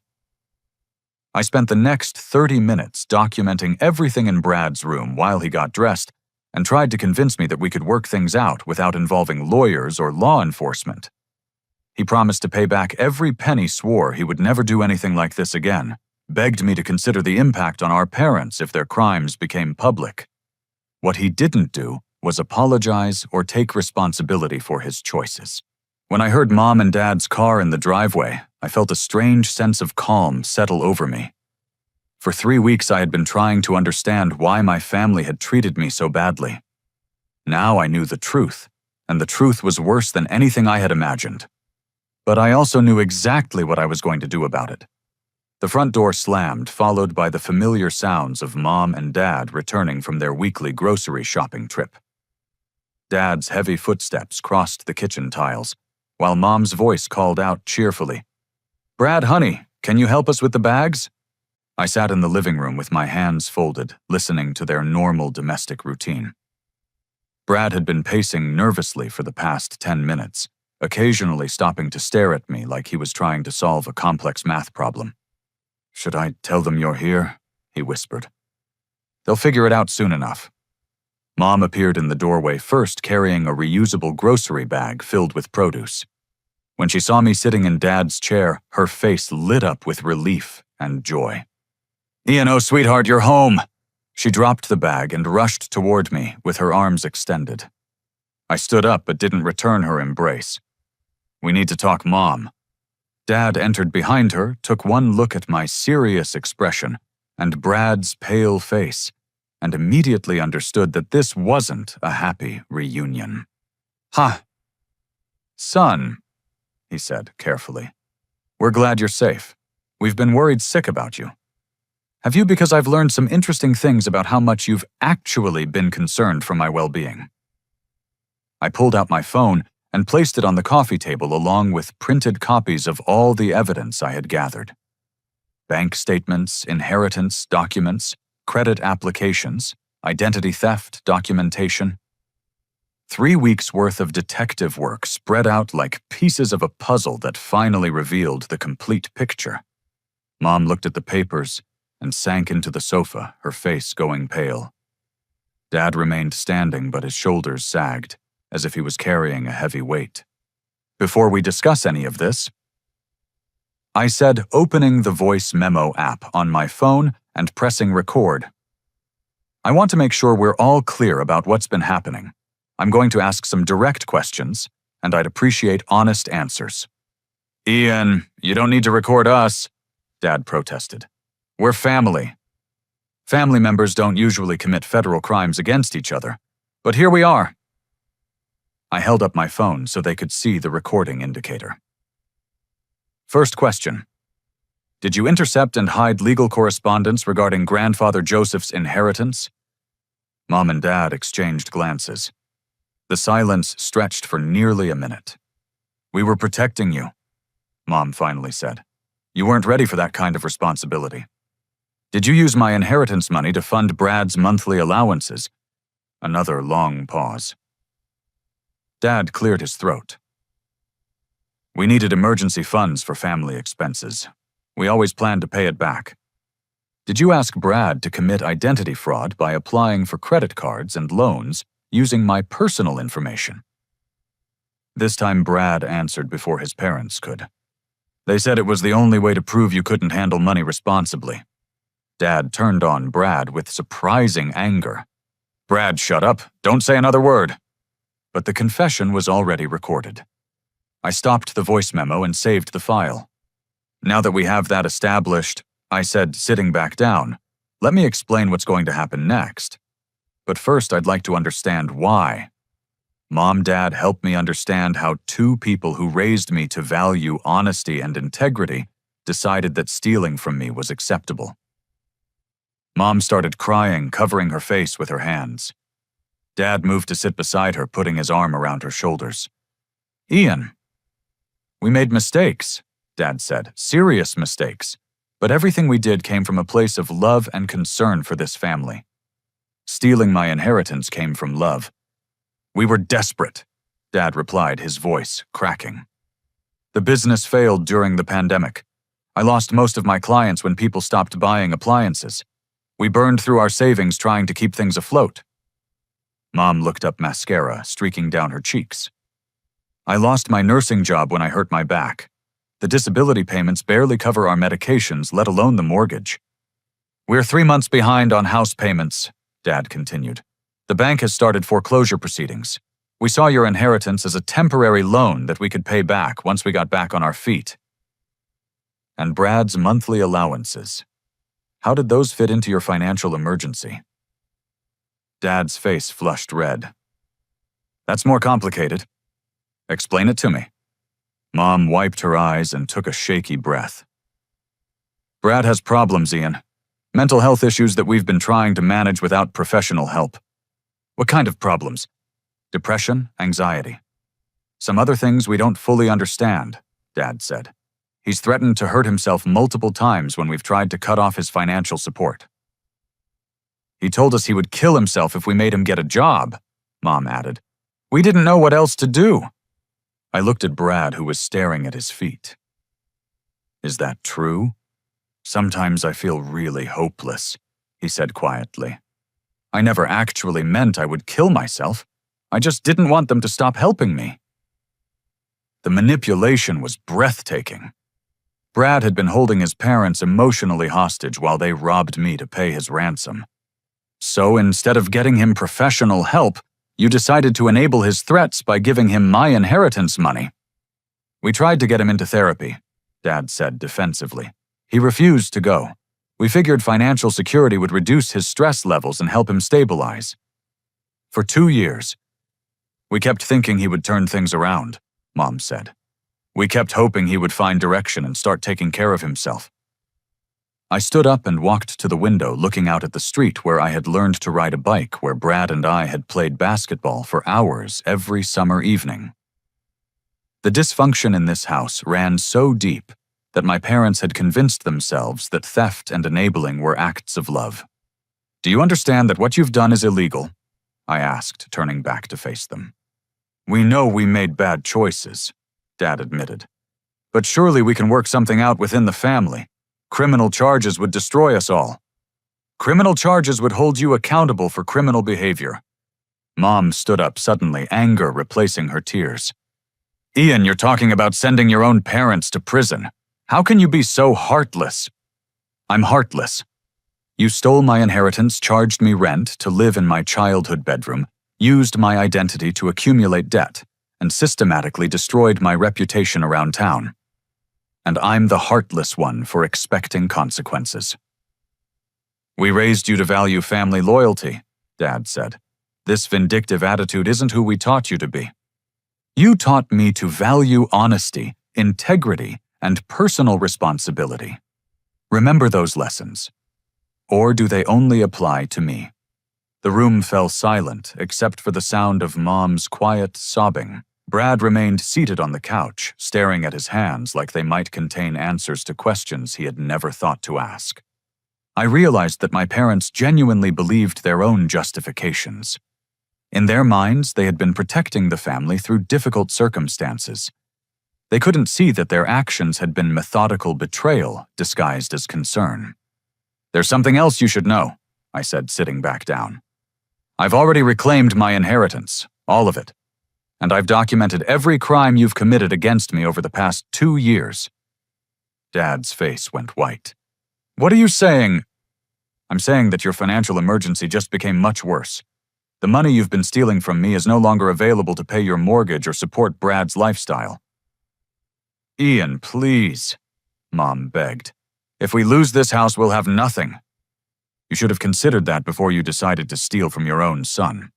I spent the next 30 minutes documenting everything in Brad's room while he got dressed and tried to convince me that we could work things out without involving lawyers or law enforcement. He promised to pay back every penny, swore he would never do anything like this again, begged me to consider the impact on our parents if their crimes became public. What he didn't do was apologize or take responsibility for his choices. When I heard Mom and Dad's car in the driveway, I felt a strange sense of calm settle over me. For 3 weeks I had been trying to understand why my family had treated me so badly. Now I knew the truth, and the truth was worse than anything I had imagined. But I also knew exactly what I was going to do about it. The front door slammed, followed by the familiar sounds of Mom and Dad returning from their weekly grocery shopping trip. Dad's heavy footsteps crossed the kitchen tiles, while Mom's voice called out cheerfully, "Brad, honey, can you help us with the bags?" I sat in the living room with my hands folded, listening to their normal domestic routine. Brad had been pacing nervously for the past 10 minutes, occasionally stopping to stare at me like he was trying to solve a complex math problem. "Should I tell them you're here?" he whispered. "They'll figure it out soon enough." Mom appeared in the doorway first, carrying a reusable grocery bag filled with produce. When she saw me sitting in Dad's chair, her face lit up with relief and joy. "Ian, oh sweetheart, you're home!" She dropped the bag and rushed toward me with her arms extended. I stood up but didn't return her embrace. "We need to talk, Mom." Dad entered behind her, took one look at my serious expression and Brad's pale face, and immediately understood that this wasn't a happy reunion. "Huh. Son," he said carefully, "we're glad you're safe. We've been worried sick about you. Have you? Because I've learned some interesting things about how much you've actually been concerned for my well-being." I pulled out my phone and placed it on the coffee table along with printed copies of all the evidence I had gathered. Bank statements, inheritance documents, credit applications, identity theft documentation. 3 weeks' worth of detective work spread out like pieces of a puzzle that finally revealed the complete picture. Mom looked at the papers and sank into the sofa, her face going pale. Dad remained standing, but his shoulders sagged, as if he was carrying a heavy weight. "Before we discuss any of this," I said, opening the voice memo app on my phone and pressing record, "I want to make sure we're all clear about what's been happening. I'm going to ask some direct questions, and I'd appreciate honest answers." "Ian, you don't need to record us," Dad protested. "We're family." "Family members don't usually commit federal crimes against each other, but here we are." I held up my phone so they could see the recording indicator. "First question. Did you intercept and hide legal correspondence regarding grandfather Joseph's inheritance?" Mom and Dad exchanged glances. The silence stretched for nearly a minute. "We were protecting you," Mom finally said. "You weren't ready for that kind of responsibility." "Did you use my inheritance money to fund Brad's monthly allowances?" Another long pause. Dad cleared his throat. "We needed emergency funds for family expenses. We always planned to pay it back." "Did you ask Brad to commit identity fraud by applying for credit cards and loans using my personal information?" This time Brad answered before his parents could. "They said it was the only way to prove you couldn't handle money responsibly." Dad turned on Brad with surprising anger. "Brad, shut up. Don't say another word." But the confession was already recorded. I stopped the voice memo and saved the file. "Now that we have that established," I said, sitting back down, "let me explain what's going to happen next. But first, I'd like to understand why." Mom, Dad helped me understand how two people who raised me to value honesty and integrity decided that stealing from me was acceptable. Mom started crying, covering her face with her hands. Dad moved to sit beside her, putting his arm around her shoulders. "Ian, we made mistakes," Dad said, "serious mistakes. But everything we did came from a place of love and concern for this family. Stealing my inheritance came from love." "We were desperate," Dad replied, his voice cracking. "The business failed during the pandemic. I lost most of my clients when people stopped buying appliances. We burned through our savings trying to keep things afloat." Mom looked up, mascara streaking down her cheeks. "I lost my nursing job when I hurt my back. The disability payments barely cover our medications, let alone the mortgage. We're 3 months behind on house payments," Dad continued. "The bank has started foreclosure proceedings. We saw your inheritance as a temporary loan that we could pay back once we got back on our feet." "And Brad's monthly allowances. How did those fit into your financial emergency?" Dad's face flushed red. "That's more complicated." "Explain it to me." Mom wiped her eyes and took a shaky breath. Brad has problems, Ian. Mental health issues that we've been trying to manage without professional help. What kind of problems? Depression, anxiety. Some other things we don't fully understand, Dad said. He's threatened to hurt himself multiple times when we've tried to cut off his financial support. He told us he would kill himself if we made him get a job, Mom added. We didn't know what else to do. I looked at Brad, who was staring at his feet. Is that true? Sometimes I feel really hopeless, he said quietly. I never actually meant I would kill myself. I just didn't want them to stop helping me. The manipulation was breathtaking. Brad had been holding his parents emotionally hostage while they robbed me to pay his ransom. So instead of getting him professional help, you decided to enable his threats by giving him my inheritance money. We tried to get him into therapy, Dad said defensively. He refused to go. We figured financial security would reduce his stress levels and help him stabilize. For 2 years, we kept thinking he would turn things around, Mom said. We kept hoping he would find direction and start taking care of himself. I stood up and walked to the window, looking out at the street where I had learned to ride a bike, where Brad and I had played basketball for hours every summer evening. The dysfunction in this house ran so deep that my parents had convinced themselves that theft and enabling were acts of love. Do you understand that what you've done is illegal? I asked, turning back to face them. We know we made bad choices, Dad admitted. But surely we can work something out within the family. Criminal charges would destroy us all. Criminal charges would hold you accountable for criminal behavior. Mom stood up suddenly, anger replacing her tears. Ian, you're talking about sending your own parents to prison. How can you be so heartless? I'm heartless. You stole my inheritance, charged me rent to live in my childhood bedroom, used my identity to accumulate debt, and systematically destroyed my reputation around town. And I'm the heartless one for expecting consequences. We raised you to value family loyalty, Dad said. This vindictive attitude isn't who we taught you to be. You taught me to value honesty, integrity, and personal responsibility. Remember those lessons. Or do they only apply to me? The room fell silent except for the sound of Mom's quiet sobbing. Brad remained seated on the couch, staring at his hands like they might contain answers to questions he had never thought to ask. I realized that my parents genuinely believed their own justifications. In their minds, they had been protecting the family through difficult circumstances. They couldn't see that their actions had been methodical betrayal disguised as concern. There's something else you should know, I said, sitting back down. I've already reclaimed my inheritance, all of it. And I've documented every crime you've committed against me over the past 2 years. Dad's face went white. What are you saying? I'm saying that your financial emergency just became much worse. The money you've been stealing from me is no longer available to pay your mortgage or support Brad's lifestyle. Ian, please, Mom begged. If we lose this house, we'll have nothing. You should have considered that before you decided to steal from your own son.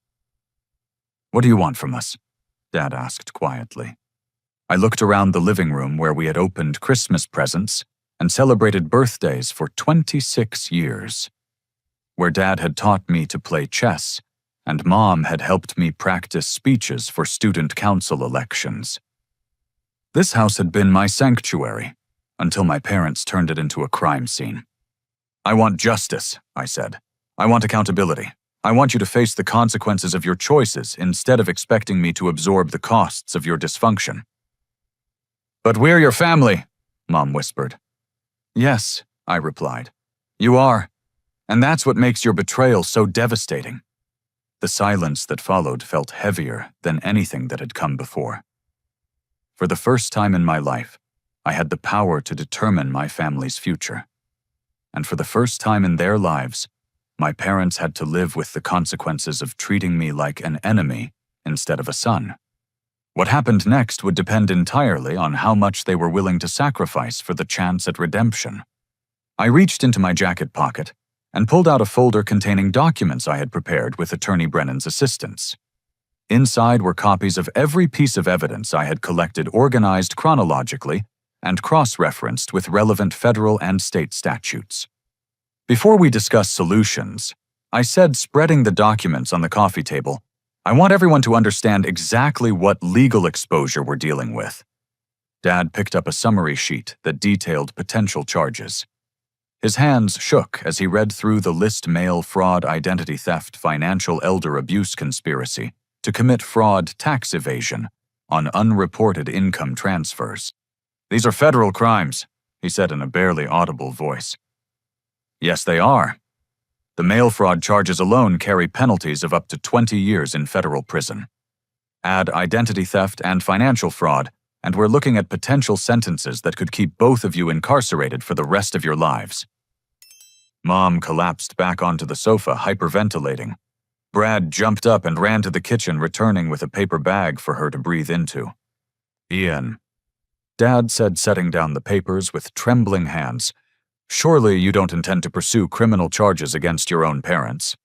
What do you want from us? Dad asked quietly. I looked around the living room where we had opened Christmas presents and celebrated birthdays for 26 years, where Dad had taught me to play chess and Mom had helped me practice speeches for student council elections. This house had been my sanctuary until my parents turned it into a crime scene. I want justice, I said. I want accountability. I want you to face the consequences of your choices instead of expecting me to absorb the costs of your dysfunction. But we're your family, Mom whispered. Yes, I replied. You are. And that's what makes your betrayal so devastating. The silence that followed felt heavier than anything that had come before. For the first time in my life, I had the power to determine my family's future. And for the first time in their lives, my parents had to live with the consequences of treating me like an enemy instead of a son. What happened next would depend entirely on how much they were willing to sacrifice for the chance at redemption. I reached into my jacket pocket and pulled out a folder containing documents I had prepared with Attorney Brennan's assistance. Inside were copies of every piece of evidence I had collected, organized chronologically and cross-referenced with relevant federal and state statutes. Before we discuss solutions, I said, spreading the documents on the coffee table, I want everyone to understand exactly what legal exposure we're dealing with. Dad picked up a summary sheet that detailed potential charges. His hands shook as he read through the list: mail fraud, identity theft, financial elder abuse conspiracy to commit fraud, tax evasion on unreported income transfers. These are federal crimes, he said in a barely audible voice. Yes, they are. The mail fraud charges alone carry penalties of up to 20 years in federal prison. Add identity theft and financial fraud, and we're looking at potential sentences that could keep both of you incarcerated for the rest of your lives. Mom collapsed back onto the sofa, hyperventilating. Brad jumped up and ran to the kitchen, returning with a paper bag for her to breathe into. Ian, Dad said, setting down the papers with trembling hands, surely you don't intend to pursue criminal charges against your own parents.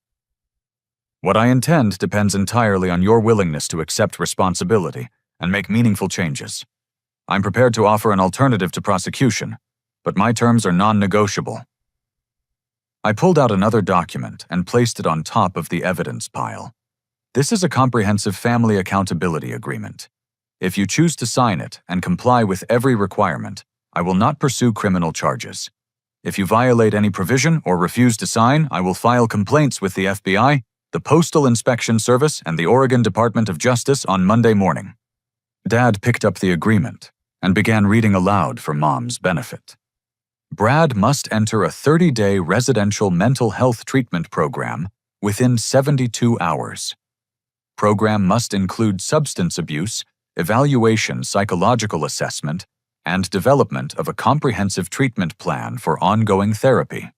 What I intend depends entirely on your willingness to accept responsibility and make meaningful changes. I'm prepared to offer an alternative to prosecution, but my terms are non-negotiable. I pulled out another document and placed it on top of the evidence pile. This is a comprehensive family accountability agreement. If you choose to sign it and comply with every requirement, I will not pursue criminal charges. If you violate any provision or refuse to sign, I will file complaints with the FBI, the Postal Inspection Service, and the Oregon Department of Justice on Monday morning. Dad picked up the agreement and began reading aloud for Mom's benefit. Brad must enter a 30-day residential mental health treatment program within 72 hours. Program must include substance abuse, evaluation, psychological assessment, and development of a comprehensive treatment plan for ongoing therapy.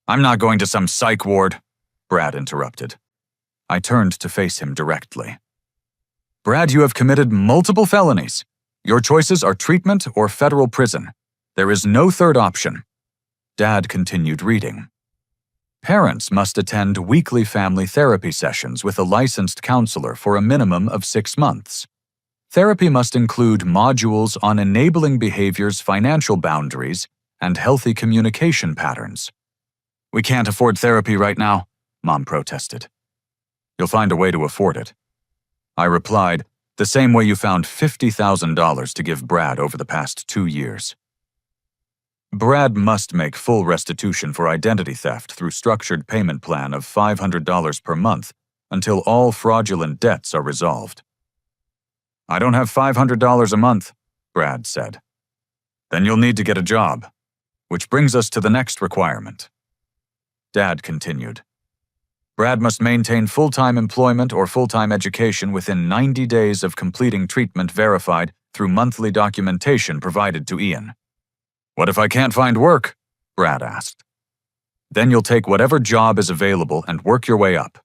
I'm not going to some psych ward, Brad interrupted. I turned to face him directly. Brad, you have committed multiple felonies. Your choices are treatment or federal prison. There is no third option. Dad continued reading. Parents must attend weekly family therapy sessions with a licensed counselor for a minimum of 6 months. Therapy must include modules on enabling behaviors, financial boundaries, and healthy communication patterns. We can't afford therapy right now, Mom protested. You'll find a way to afford it. I replied, the same way you found $50,000 to give Brad over the past 2 years. Brad must make full restitution for identity theft through structured payment plan of $500 per month until all fraudulent debts are resolved. I don't have $500 a month, Brad said. Then you'll need to get a job, which brings us to the next requirement. Dad continued. Brad must maintain full-time employment or full-time education within 90 days of completing treatment verified through monthly documentation provided to Ian. What if I can't find work? Brad asked. Then you'll take whatever job is available and work your way up.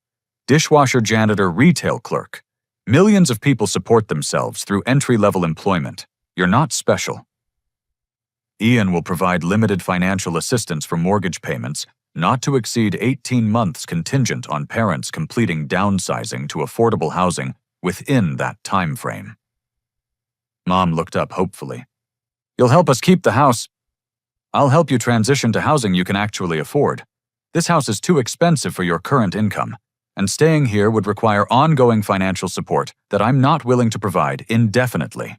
Dishwasher, janitor, retail clerk. Millions of people support themselves through entry-level employment. You're not special. Ian will provide limited financial assistance for mortgage payments, not to exceed 18 months, contingent on parents completing downsizing to affordable housing within that time frame. Mom looked up hopefully. You'll help us keep the house. I'll help you transition to housing you can actually afford. This house is too expensive for your current income, and staying here would require ongoing financial support that I'm not willing to provide indefinitely.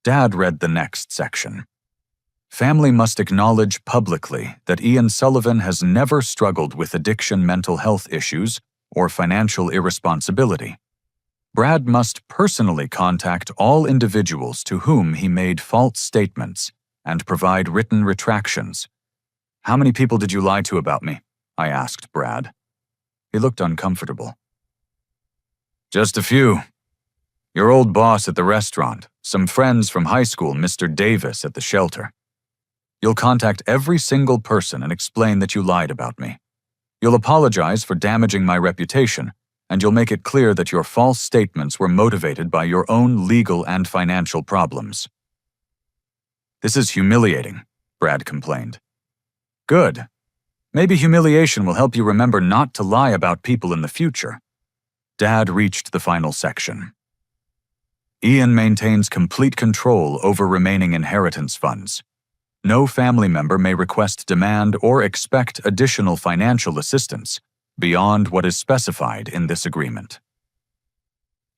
Dad read the next section. Family must acknowledge publicly that Ian Sullivan has never struggled with addiction, mental health issues, or financial irresponsibility. Brad must personally contact all individuals to whom he made false statements and provide written retractions. How many people did you lie to about me? I asked Brad. He looked uncomfortable. Just a few. Your old boss at the restaurant, some friends from high school, Mr. Davis at the shelter. You'll contact every single person and explain that you lied about me. You'll apologize for damaging my reputation, and you'll make it clear that your false statements were motivated by your own legal and financial problems. This is humiliating, Brad complained. Good. Maybe humiliation will help you remember not to lie about people in the future. Dad reached the final section. Ian maintains complete control over remaining inheritance funds. No family member may request, demand, or expect additional financial assistance beyond what is specified in this agreement.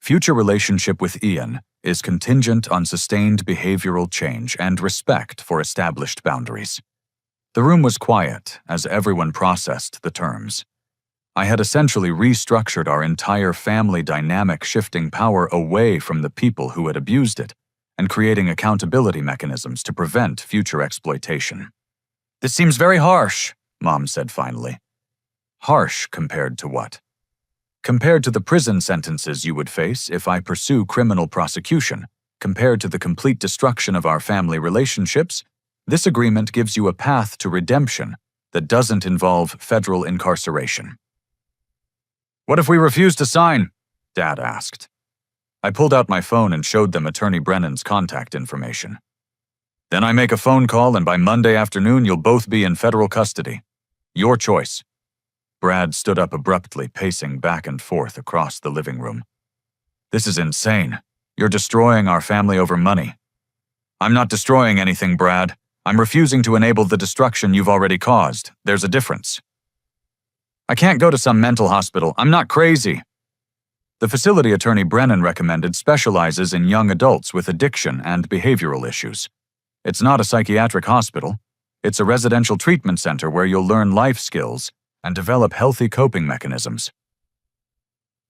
Future relationship with Ian is contingent on sustained behavioral change and respect for established boundaries. The room was quiet as everyone processed the terms. I had essentially restructured our entire family dynamic, shifting power away from the people who had abused it and creating accountability mechanisms to prevent future exploitation. "This seems very harsh," Mom said finally. "Harsh compared to what?" "Compared to the prison sentences you would face if I pursue criminal prosecution, compared to the complete destruction of our family relationships, this agreement gives you a path to redemption that doesn't involve federal incarceration." "What if we refuse to sign?" Dad asked. I pulled out my phone and showed them Attorney Brennan's contact information. "Then I make a phone call, and by Monday afternoon you'll both be in federal custody. Your choice." Brad stood up abruptly, pacing back and forth across the living room. "This is insane. You're destroying our family over money." "I'm not destroying anything, Brad. I'm refusing to enable the destruction you've already caused. There's a difference." "I can't go to some mental hospital. I'm not crazy." The facility Attorney Brennan recommended specializes in young adults with addiction and behavioral issues. It's not a psychiatric hospital. It's a residential treatment center where you'll learn life skills and develop healthy coping mechanisms.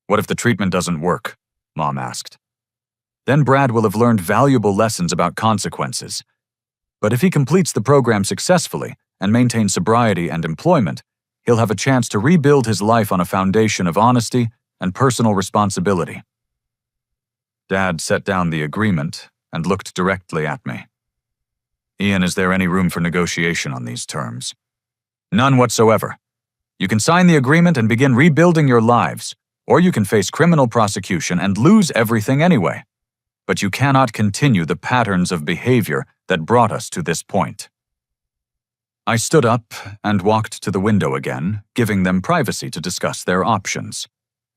"What if the treatment doesn't work?" Mom asked. "Then Brad will have learned valuable lessons about consequences. But if he completes the program successfully and maintains sobriety and employment, he'll have a chance to rebuild his life on a foundation of honesty and personal responsibility." Dad set down the agreement and looked directly at me. "Ian, is there any room for negotiation on these terms?" "None whatsoever. You can sign the agreement and begin rebuilding your lives, or you can face criminal prosecution and lose everything anyway. But you cannot continue the patterns of behavior that brought us to this point." I stood up and walked to the window again, giving them privacy to discuss their options.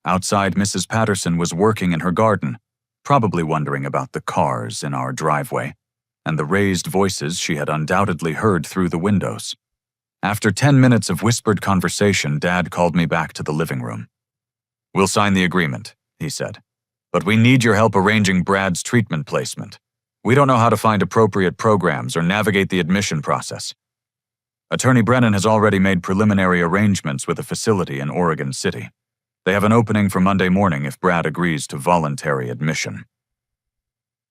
Outside, Mrs. Patterson was working in her garden, probably wondering about the cars in our driveway and the raised voices she had undoubtedly heard through the windows. After 10 minutes of whispered conversation, Dad called me back to the living room. "We'll sign the agreement," he said, "but we need your help arranging Brad's treatment placement. We don't know how to find appropriate programs or navigate the admission process." Attorney Brennan has already made preliminary arrangements with a facility in Oregon City. They have an opening for Monday morning if Brad agrees to voluntary admission.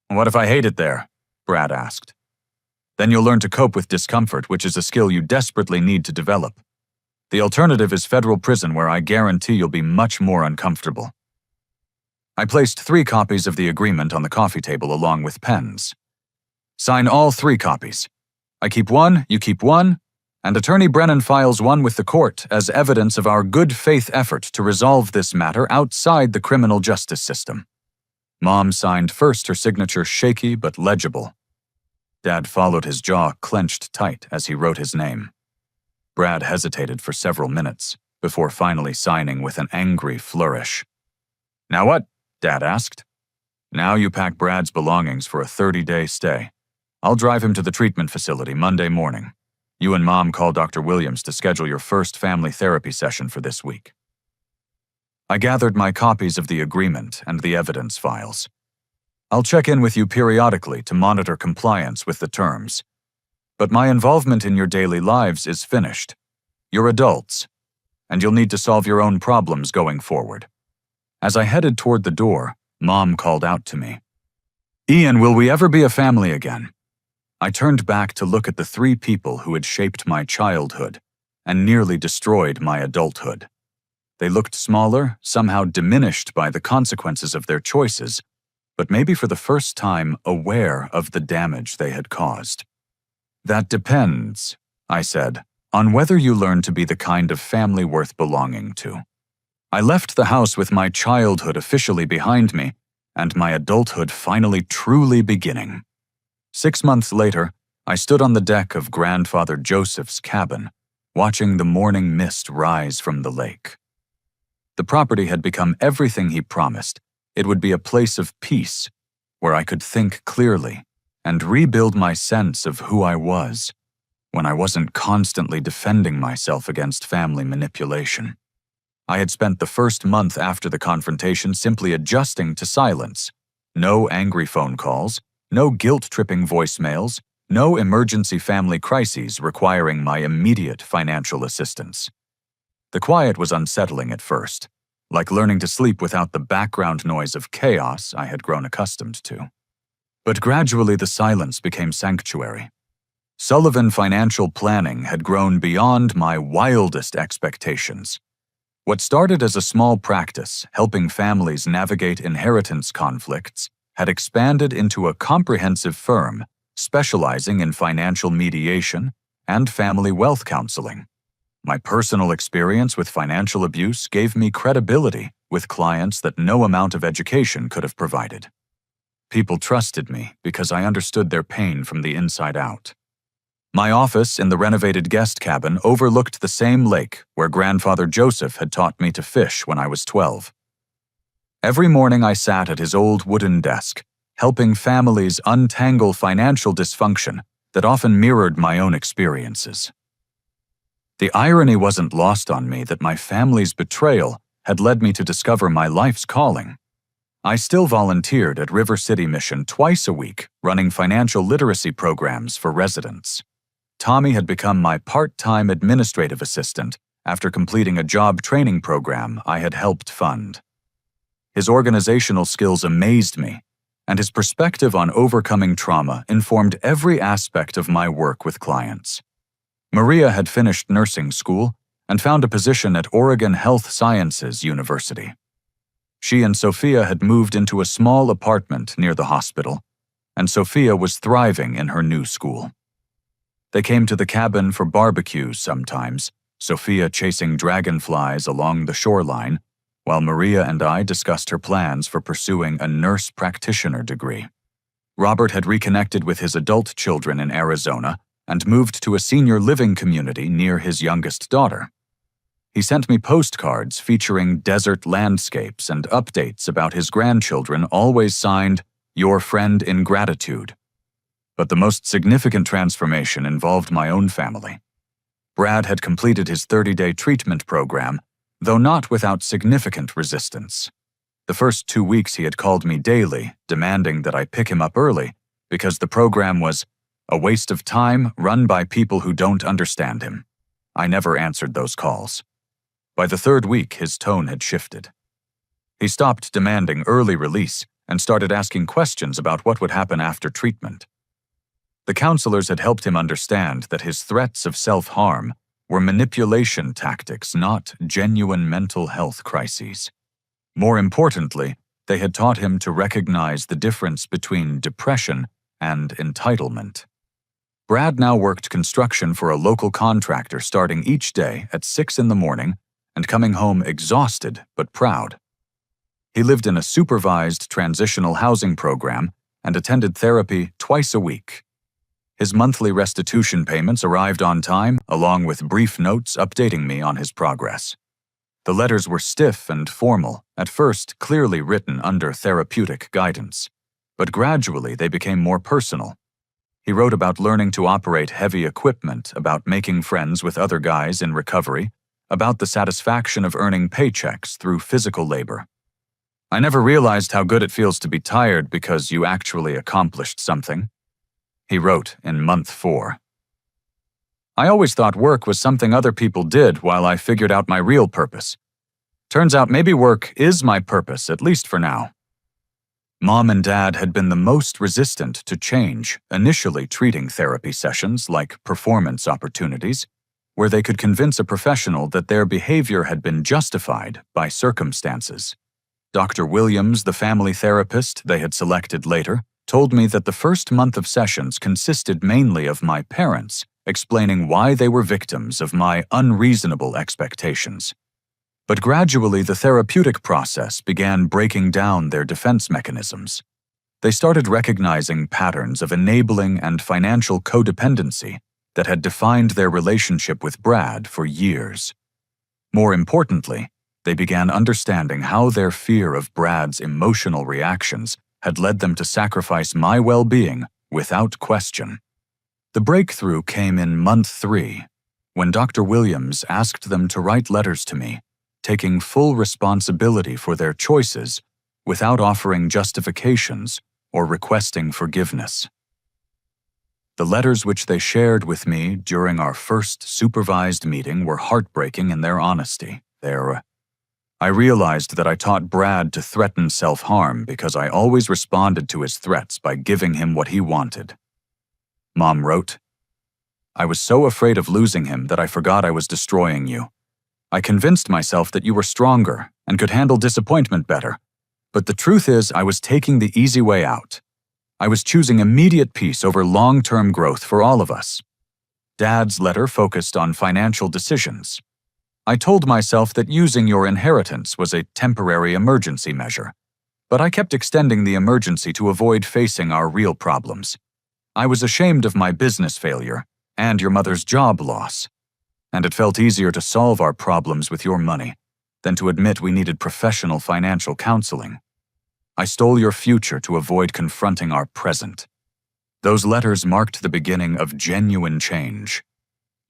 "What if I hate it there?" Brad asked. "Then you'll learn to cope with discomfort, which is a skill you desperately need to develop. The alternative is federal prison, where I guarantee you'll be much more uncomfortable." I placed 3 copies of the agreement on the coffee table along with pens. "Sign all 3 copies. I keep one, you keep one, and Attorney Brennan files one with the court as evidence of our good faith effort to resolve this matter outside the criminal justice system." Mom signed first, her signature shaky but legible. Dad followed, his jaw clenched tight as he wrote his name. Brad hesitated for several minutes before finally signing with an angry flourish. "Now what?" Dad asked. "Now you pack Brad's belongings for a 30-day stay. I'll drive him to the treatment facility Monday morning. You and Mom call Dr. Williams to schedule your first family therapy session for this week." I gathered my copies of the agreement and the evidence files. "I'll check in with you periodically to monitor compliance with the terms. But my involvement in your daily lives is finished. You're adults, and you'll need to solve your own problems going forward." As I headed toward the door, Mom called out to me, "Ian, will we ever be a family again?" I turned back to look at the 3 people who had shaped my childhood and nearly destroyed my adulthood. They looked smaller, somehow diminished by the consequences of their choices, but maybe for the first time aware of the damage they had caused. "That depends," I said, "on whether you learn to be the kind of family worth belonging to." I left the house with my childhood officially behind me and my adulthood finally truly beginning. 6 months later, I stood on the deck of Grandfather Joseph's cabin, watching the morning mist rise from the lake. The property had become everything he promised. It would be a place of peace, where I could think clearly and rebuild my sense of who I was, when I wasn't constantly defending myself against family manipulation. I had spent the first month after the confrontation simply adjusting to silence. No angry phone calls, no guilt-tripping voicemails, no emergency family crises requiring my immediate financial assistance. The quiet was unsettling at first, like learning to sleep without the background noise of chaos I had grown accustomed to. But gradually the silence became sanctuary. Sullivan Financial Planning had grown beyond my wildest expectations. What started as a small practice helping families navigate inheritance conflicts had expanded into a comprehensive firm specializing in financial mediation and family wealth counseling. My personal experience with financial abuse gave me credibility with clients that no amount of education could have provided. People trusted me because I understood their pain from the inside out. My office in the renovated guest cabin overlooked the same lake where Grandfather Joseph had taught me to fish when I was 12. Every morning I sat at his old wooden desk, helping families untangle financial dysfunction that often mirrored my own experiences. The irony wasn't lost on me that my family's betrayal had led me to discover my life's calling. I still volunteered at River City Mission twice a week, running financial literacy programs for residents. Tommy had become my part-time administrative assistant after completing a job training program I had helped fund. His organizational skills amazed me, and his perspective on overcoming trauma informed every aspect of my work with clients. Maria had finished nursing school and found a position at Oregon Health Sciences University. She and Sophia had moved into a small apartment near the hospital, and Sophia was thriving in her new school. They came to the cabin for barbecues sometimes, Sophia chasing dragonflies along the shoreline, while Maria and I discussed her plans for pursuing a nurse practitioner degree. Robert had reconnected with his adult children in Arizona and moved to a senior living community near his youngest daughter. He sent me postcards featuring desert landscapes and updates about his grandchildren, always signed, "Your Friend in Gratitude." But the most significant transformation involved my own family. Brad had completed his 30-day treatment program, though not without significant resistance. The first 2 weeks he had called me daily, demanding that I pick him up early, because the program was a waste of time run by people who don't understand him. I never answered those calls. By the third week, his tone had shifted. He stopped demanding early release and started asking questions about what would happen after treatment. The counselors had helped him understand that his threats of self-harm were manipulation tactics, not genuine mental health crises. More importantly, they had taught him to recognize the difference between depression and entitlement. Brad now worked construction for a local contractor, starting each day at 6 in the morning and coming home exhausted but proud. He lived in a supervised transitional housing program and attended therapy twice a week. His monthly restitution payments arrived on time, along with brief notes updating me on his progress. The letters were stiff and formal, at first clearly written under therapeutic guidance, but gradually they became more personal. He wrote about learning to operate heavy equipment, about making friends with other guys in recovery, about the satisfaction of earning paychecks through physical labor. "I never realized how good it feels to be tired because you actually accomplished something," he wrote in month 4. "I always thought work was something other people did while I figured out my real purpose. Turns out maybe work is my purpose, at least for now." Mom and Dad had been the most resistant to change, initially treating therapy sessions like performance opportunities, where they could convince a professional that their behavior had been justified by circumstances. Dr. Williams, the family therapist they had selected later, told me that the first month of sessions consisted mainly of my parents explaining why they were victims of my unreasonable expectations. But gradually the therapeutic process began breaking down their defense mechanisms. They started recognizing patterns of enabling and financial codependency that had defined their relationship with Brad for years. More importantly, They began understanding how their fear of Brad's emotional reactions had led them to sacrifice my well-being without question. The breakthrough came in month 3, when Dr. Williams asked them to write letters to me, taking full responsibility for their choices without offering justifications or requesting forgiveness. The letters which they shared with me during our first supervised meeting were heartbreaking in their honesty. I realized that I taught Brad to threaten self-harm because I always responded to his threats by giving him what he wanted. Mom wrote, "I was so afraid of losing him that I forgot I was destroying you. I convinced myself that you were stronger and could handle disappointment better, but the truth is I was taking the easy way out. I was choosing immediate peace over long-term growth for all of us." Dad's letter focused on financial decisions. "I told myself that using your inheritance was a temporary emergency measure, but I kept extending the emergency to avoid facing our real problems. I was ashamed of my business failure and your mother's job loss, and it felt easier to solve our problems with your money than to admit we needed professional financial counseling. I stole your future to avoid confronting our present." Those letters marked the beginning of genuine change.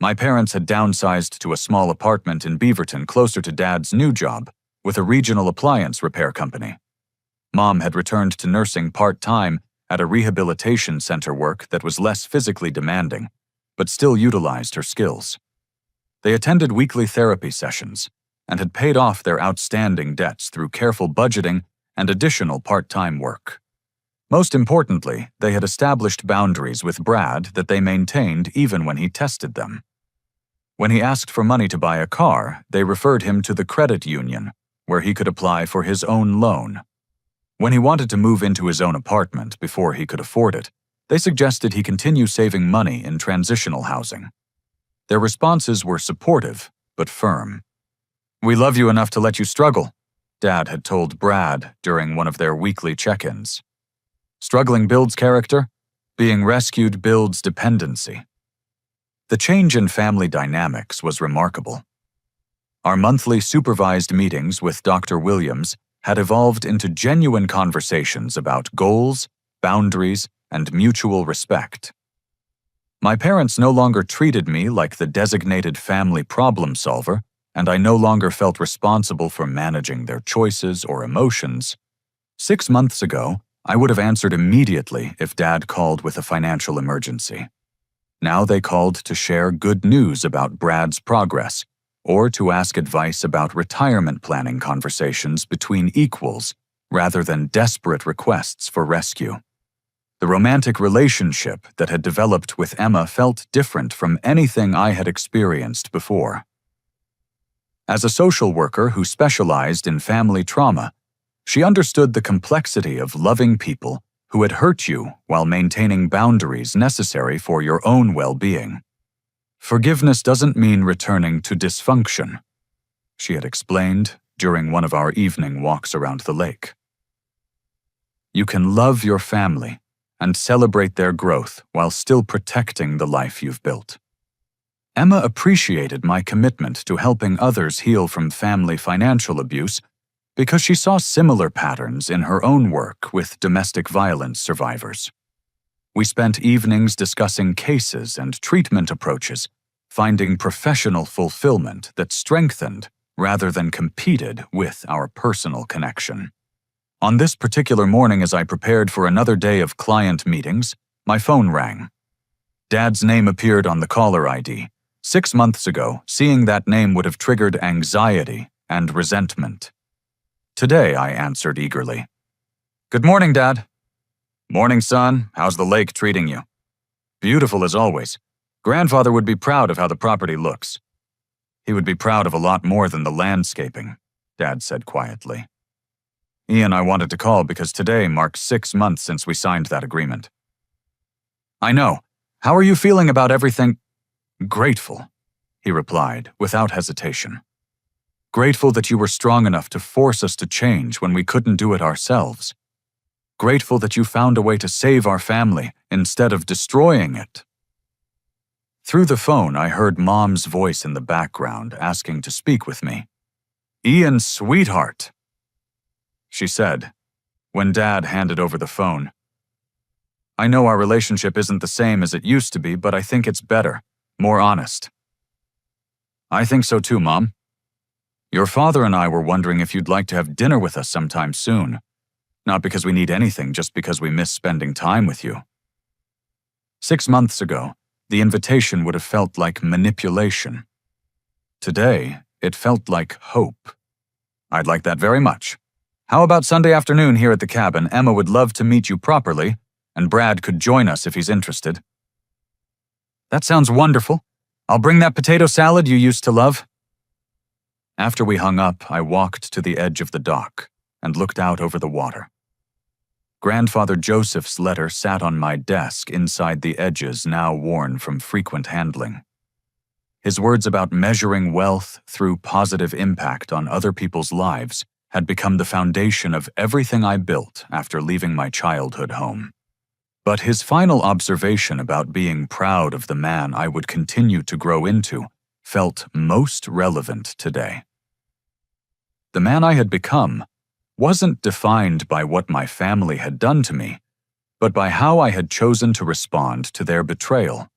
My parents had downsized to a small apartment in Beaverton closer to Dad's new job with a regional appliance repair company. Mom had returned to nursing part-time at a rehabilitation center work that was less physically demanding, but still utilized her skills. They attended weekly therapy sessions and had paid off their outstanding debts through careful budgeting and additional part-time work. Most importantly, they had established boundaries with Brad that they maintained even when he tested them. When he asked for money to buy a car, they referred him to the credit union, where he could apply for his own loan. When he wanted to move into his own apartment before he could afford it, they suggested he continue saving money in transitional housing. Their responses were supportive, but firm. "We love you enough to let you struggle," Dad had told Brad during one of their weekly check-ins. "Struggling builds character. Being rescued builds dependency." The change in family dynamics was remarkable. Our monthly supervised meetings with Dr. Williams had evolved into genuine conversations about goals, boundaries, and mutual respect. My parents no longer treated me like the designated family problem solver, and I no longer felt responsible for managing their choices or emotions. 6 months ago, I would have answered immediately if Dad called with a financial emergency. Now they called to share good news about Brad's progress, or to ask advice about retirement planning conversations between equals rather than desperate requests for rescue. The romantic relationship that had developed with Emma felt different from anything I had experienced before. As a social worker who specialized in family trauma, she understood the complexity of loving people who had hurt you while maintaining boundaries necessary for your own well-being. "Forgiveness doesn't mean returning to dysfunction," she had explained during one of our evening walks around the lake. "You can love your family and celebrate their growth while still protecting the life you've built." Emma appreciated my commitment to helping others heal from family financial abuse because she saw similar patterns in her own work with domestic violence survivors. We spent evenings discussing cases and treatment approaches, finding professional fulfillment that strengthened rather than competed with our personal connection. On this particular morning, as I prepared for another day of client meetings, my phone rang. Dad's name appeared on the caller ID. 6 months ago, seeing that name would have triggered anxiety and resentment. Today, I answered eagerly. "Good morning, Dad." "Morning, son. How's the lake treating you?" "Beautiful as always. Grandfather would be proud of how the property looks." "He would be proud of a lot more than the landscaping," Dad said quietly. "Ian, I wanted to call because today marks 6 months since we signed that agreement." "I know. How are you feeling about everything?" "Grateful," he replied without hesitation. "Grateful that you were strong enough to force us to change when we couldn't do it ourselves. Grateful that you found a way to save our family instead of destroying it." Through the phone, I heard Mom's voice in the background asking to speak with me. "Ian, sweetheart," she said, when Dad handed over the phone. "I know our relationship isn't the same as it used to be, but I think it's better, more honest." "I think so too, Mom. Your father and I were wondering if you'd like to have dinner with us sometime soon. Not because we need anything, just because we miss spending time with you." 6 months ago, the invitation would have felt like manipulation. Today, it felt like hope. "I'd like that very much. How about Sunday afternoon here at the cabin? Emma would love to meet you properly, and Brad could join us if he's interested." "That sounds wonderful. I'll bring that potato salad you used to love." After we hung up, I walked to the edge of the dock and looked out over the water. Grandfather Joseph's letter sat on my desk inside the edges now worn from frequent handling. His words about measuring wealth through positive impact on other people's lives had become the foundation of everything I built after leaving my childhood home. But his final observation about being proud of the man I would continue to grow into felt most relevant today. The man I had become wasn't defined by what my family had done to me, but by how I had chosen to respond to their betrayal.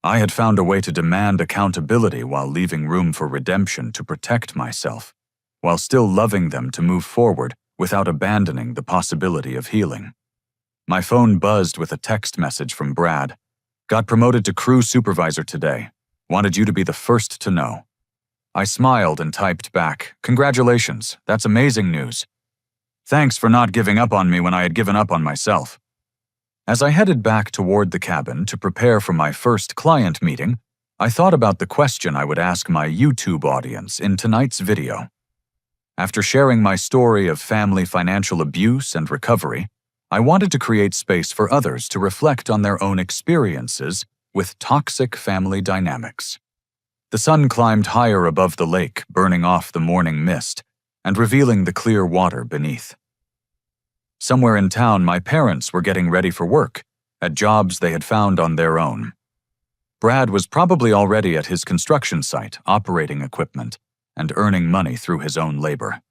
I had found a way to demand accountability while leaving room for redemption to protect myself, while still loving them to move forward without abandoning the possibility of healing. My phone buzzed with a text message from Brad. "Got promoted to crew supervisor today. Wanted you to be the first to know." I smiled and typed back, "Congratulations, that's amazing news. Thanks for not giving up on me when I had given up on myself." As I headed back toward the cabin to prepare for my first client meeting, I thought about the question I would ask my YouTube audience in tonight's video. After sharing my story of family financial abuse and recovery, I wanted to create space for others to reflect on their own experiences with toxic family dynamics. The sun climbed higher above the lake, burning off the morning mist and revealing the clear water beneath. Somewhere in town, my parents were getting ready for work, at jobs they had found on their own. Brad was probably already at his construction site, operating equipment, and earning money through his own labor.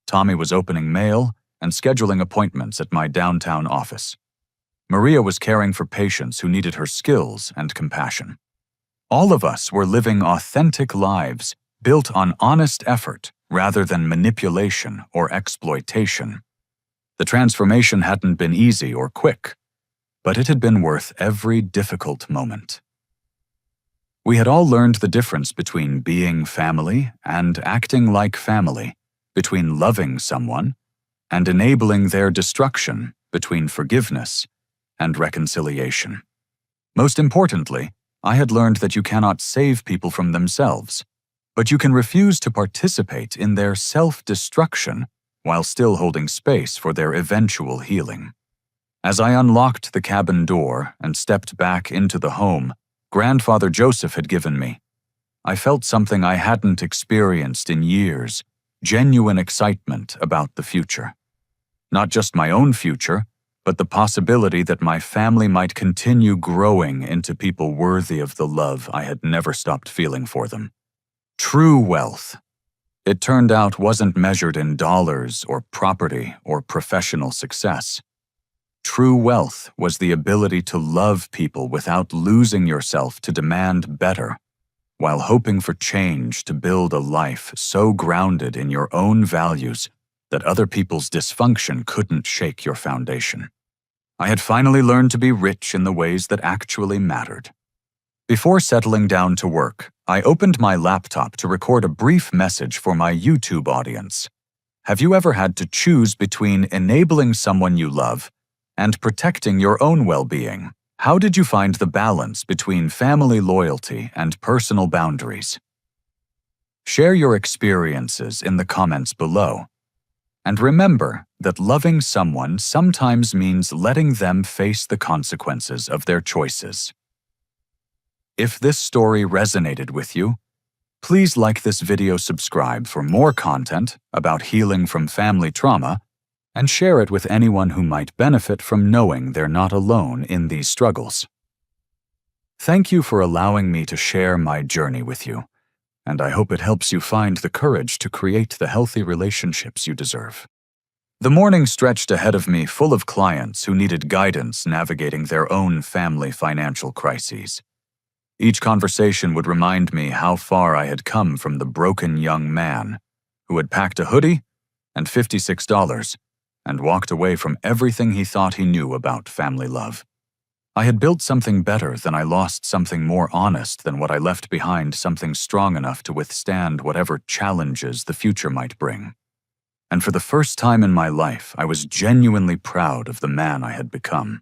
Tommy was opening mail and scheduling appointments at my downtown office. Maria was caring for patients who needed her skills and compassion. All of us were living authentic lives built on honest effort rather than manipulation or exploitation. The transformation hadn't been easy or quick, but it had been worth every difficult moment. We had all learned the difference between being family and acting like family, between loving someone and enabling their destruction, between forgiveness and reconciliation. Most importantly, I had learned that you cannot save people from themselves, but you can refuse to participate in their self-destruction while still holding space for their eventual healing. As I unlocked the cabin door and stepped back into the home Grandfather Joseph had given me, I felt something I hadn't experienced in years, genuine excitement about the future. Not just my own future, but the possibility that my family might continue growing into people worthy of the love I had never stopped feeling for them. True wealth, it turned out, wasn't measured in dollars or property or professional success. True wealth was the ability to love people without losing yourself to demand better, while hoping for change to build a life so grounded in your own values that other people's dysfunction couldn't shake your foundation. I had finally learned to be rich in the ways that actually mattered. Before settling down to work, I opened my laptop to record a brief message for my YouTube audience. Have you ever had to choose between enabling someone you love and protecting your own well-being? How did you find the balance between family loyalty and personal boundaries? Share your experiences in the comments below. And remember that loving someone sometimes means letting them face the consequences of their choices. If this story resonated with you, please like this video, subscribe for more content about healing from family trauma, and share it with anyone who might benefit from knowing they're not alone in these struggles. Thank you for allowing me to share my journey with you. and I hope it helps you find the courage to create the healthy relationships you deserve. The morning stretched ahead of me full of clients who needed guidance navigating their own family financial crises. Each conversation would remind me how far I had come from the broken young man who had packed a hoodie and $56 and walked away from everything he thought he knew about family love. I had built something better than I lost something more honest than what I left behind, something strong enough to withstand whatever challenges the future might bring. And for the first time in my life, I was genuinely proud of the man I had become.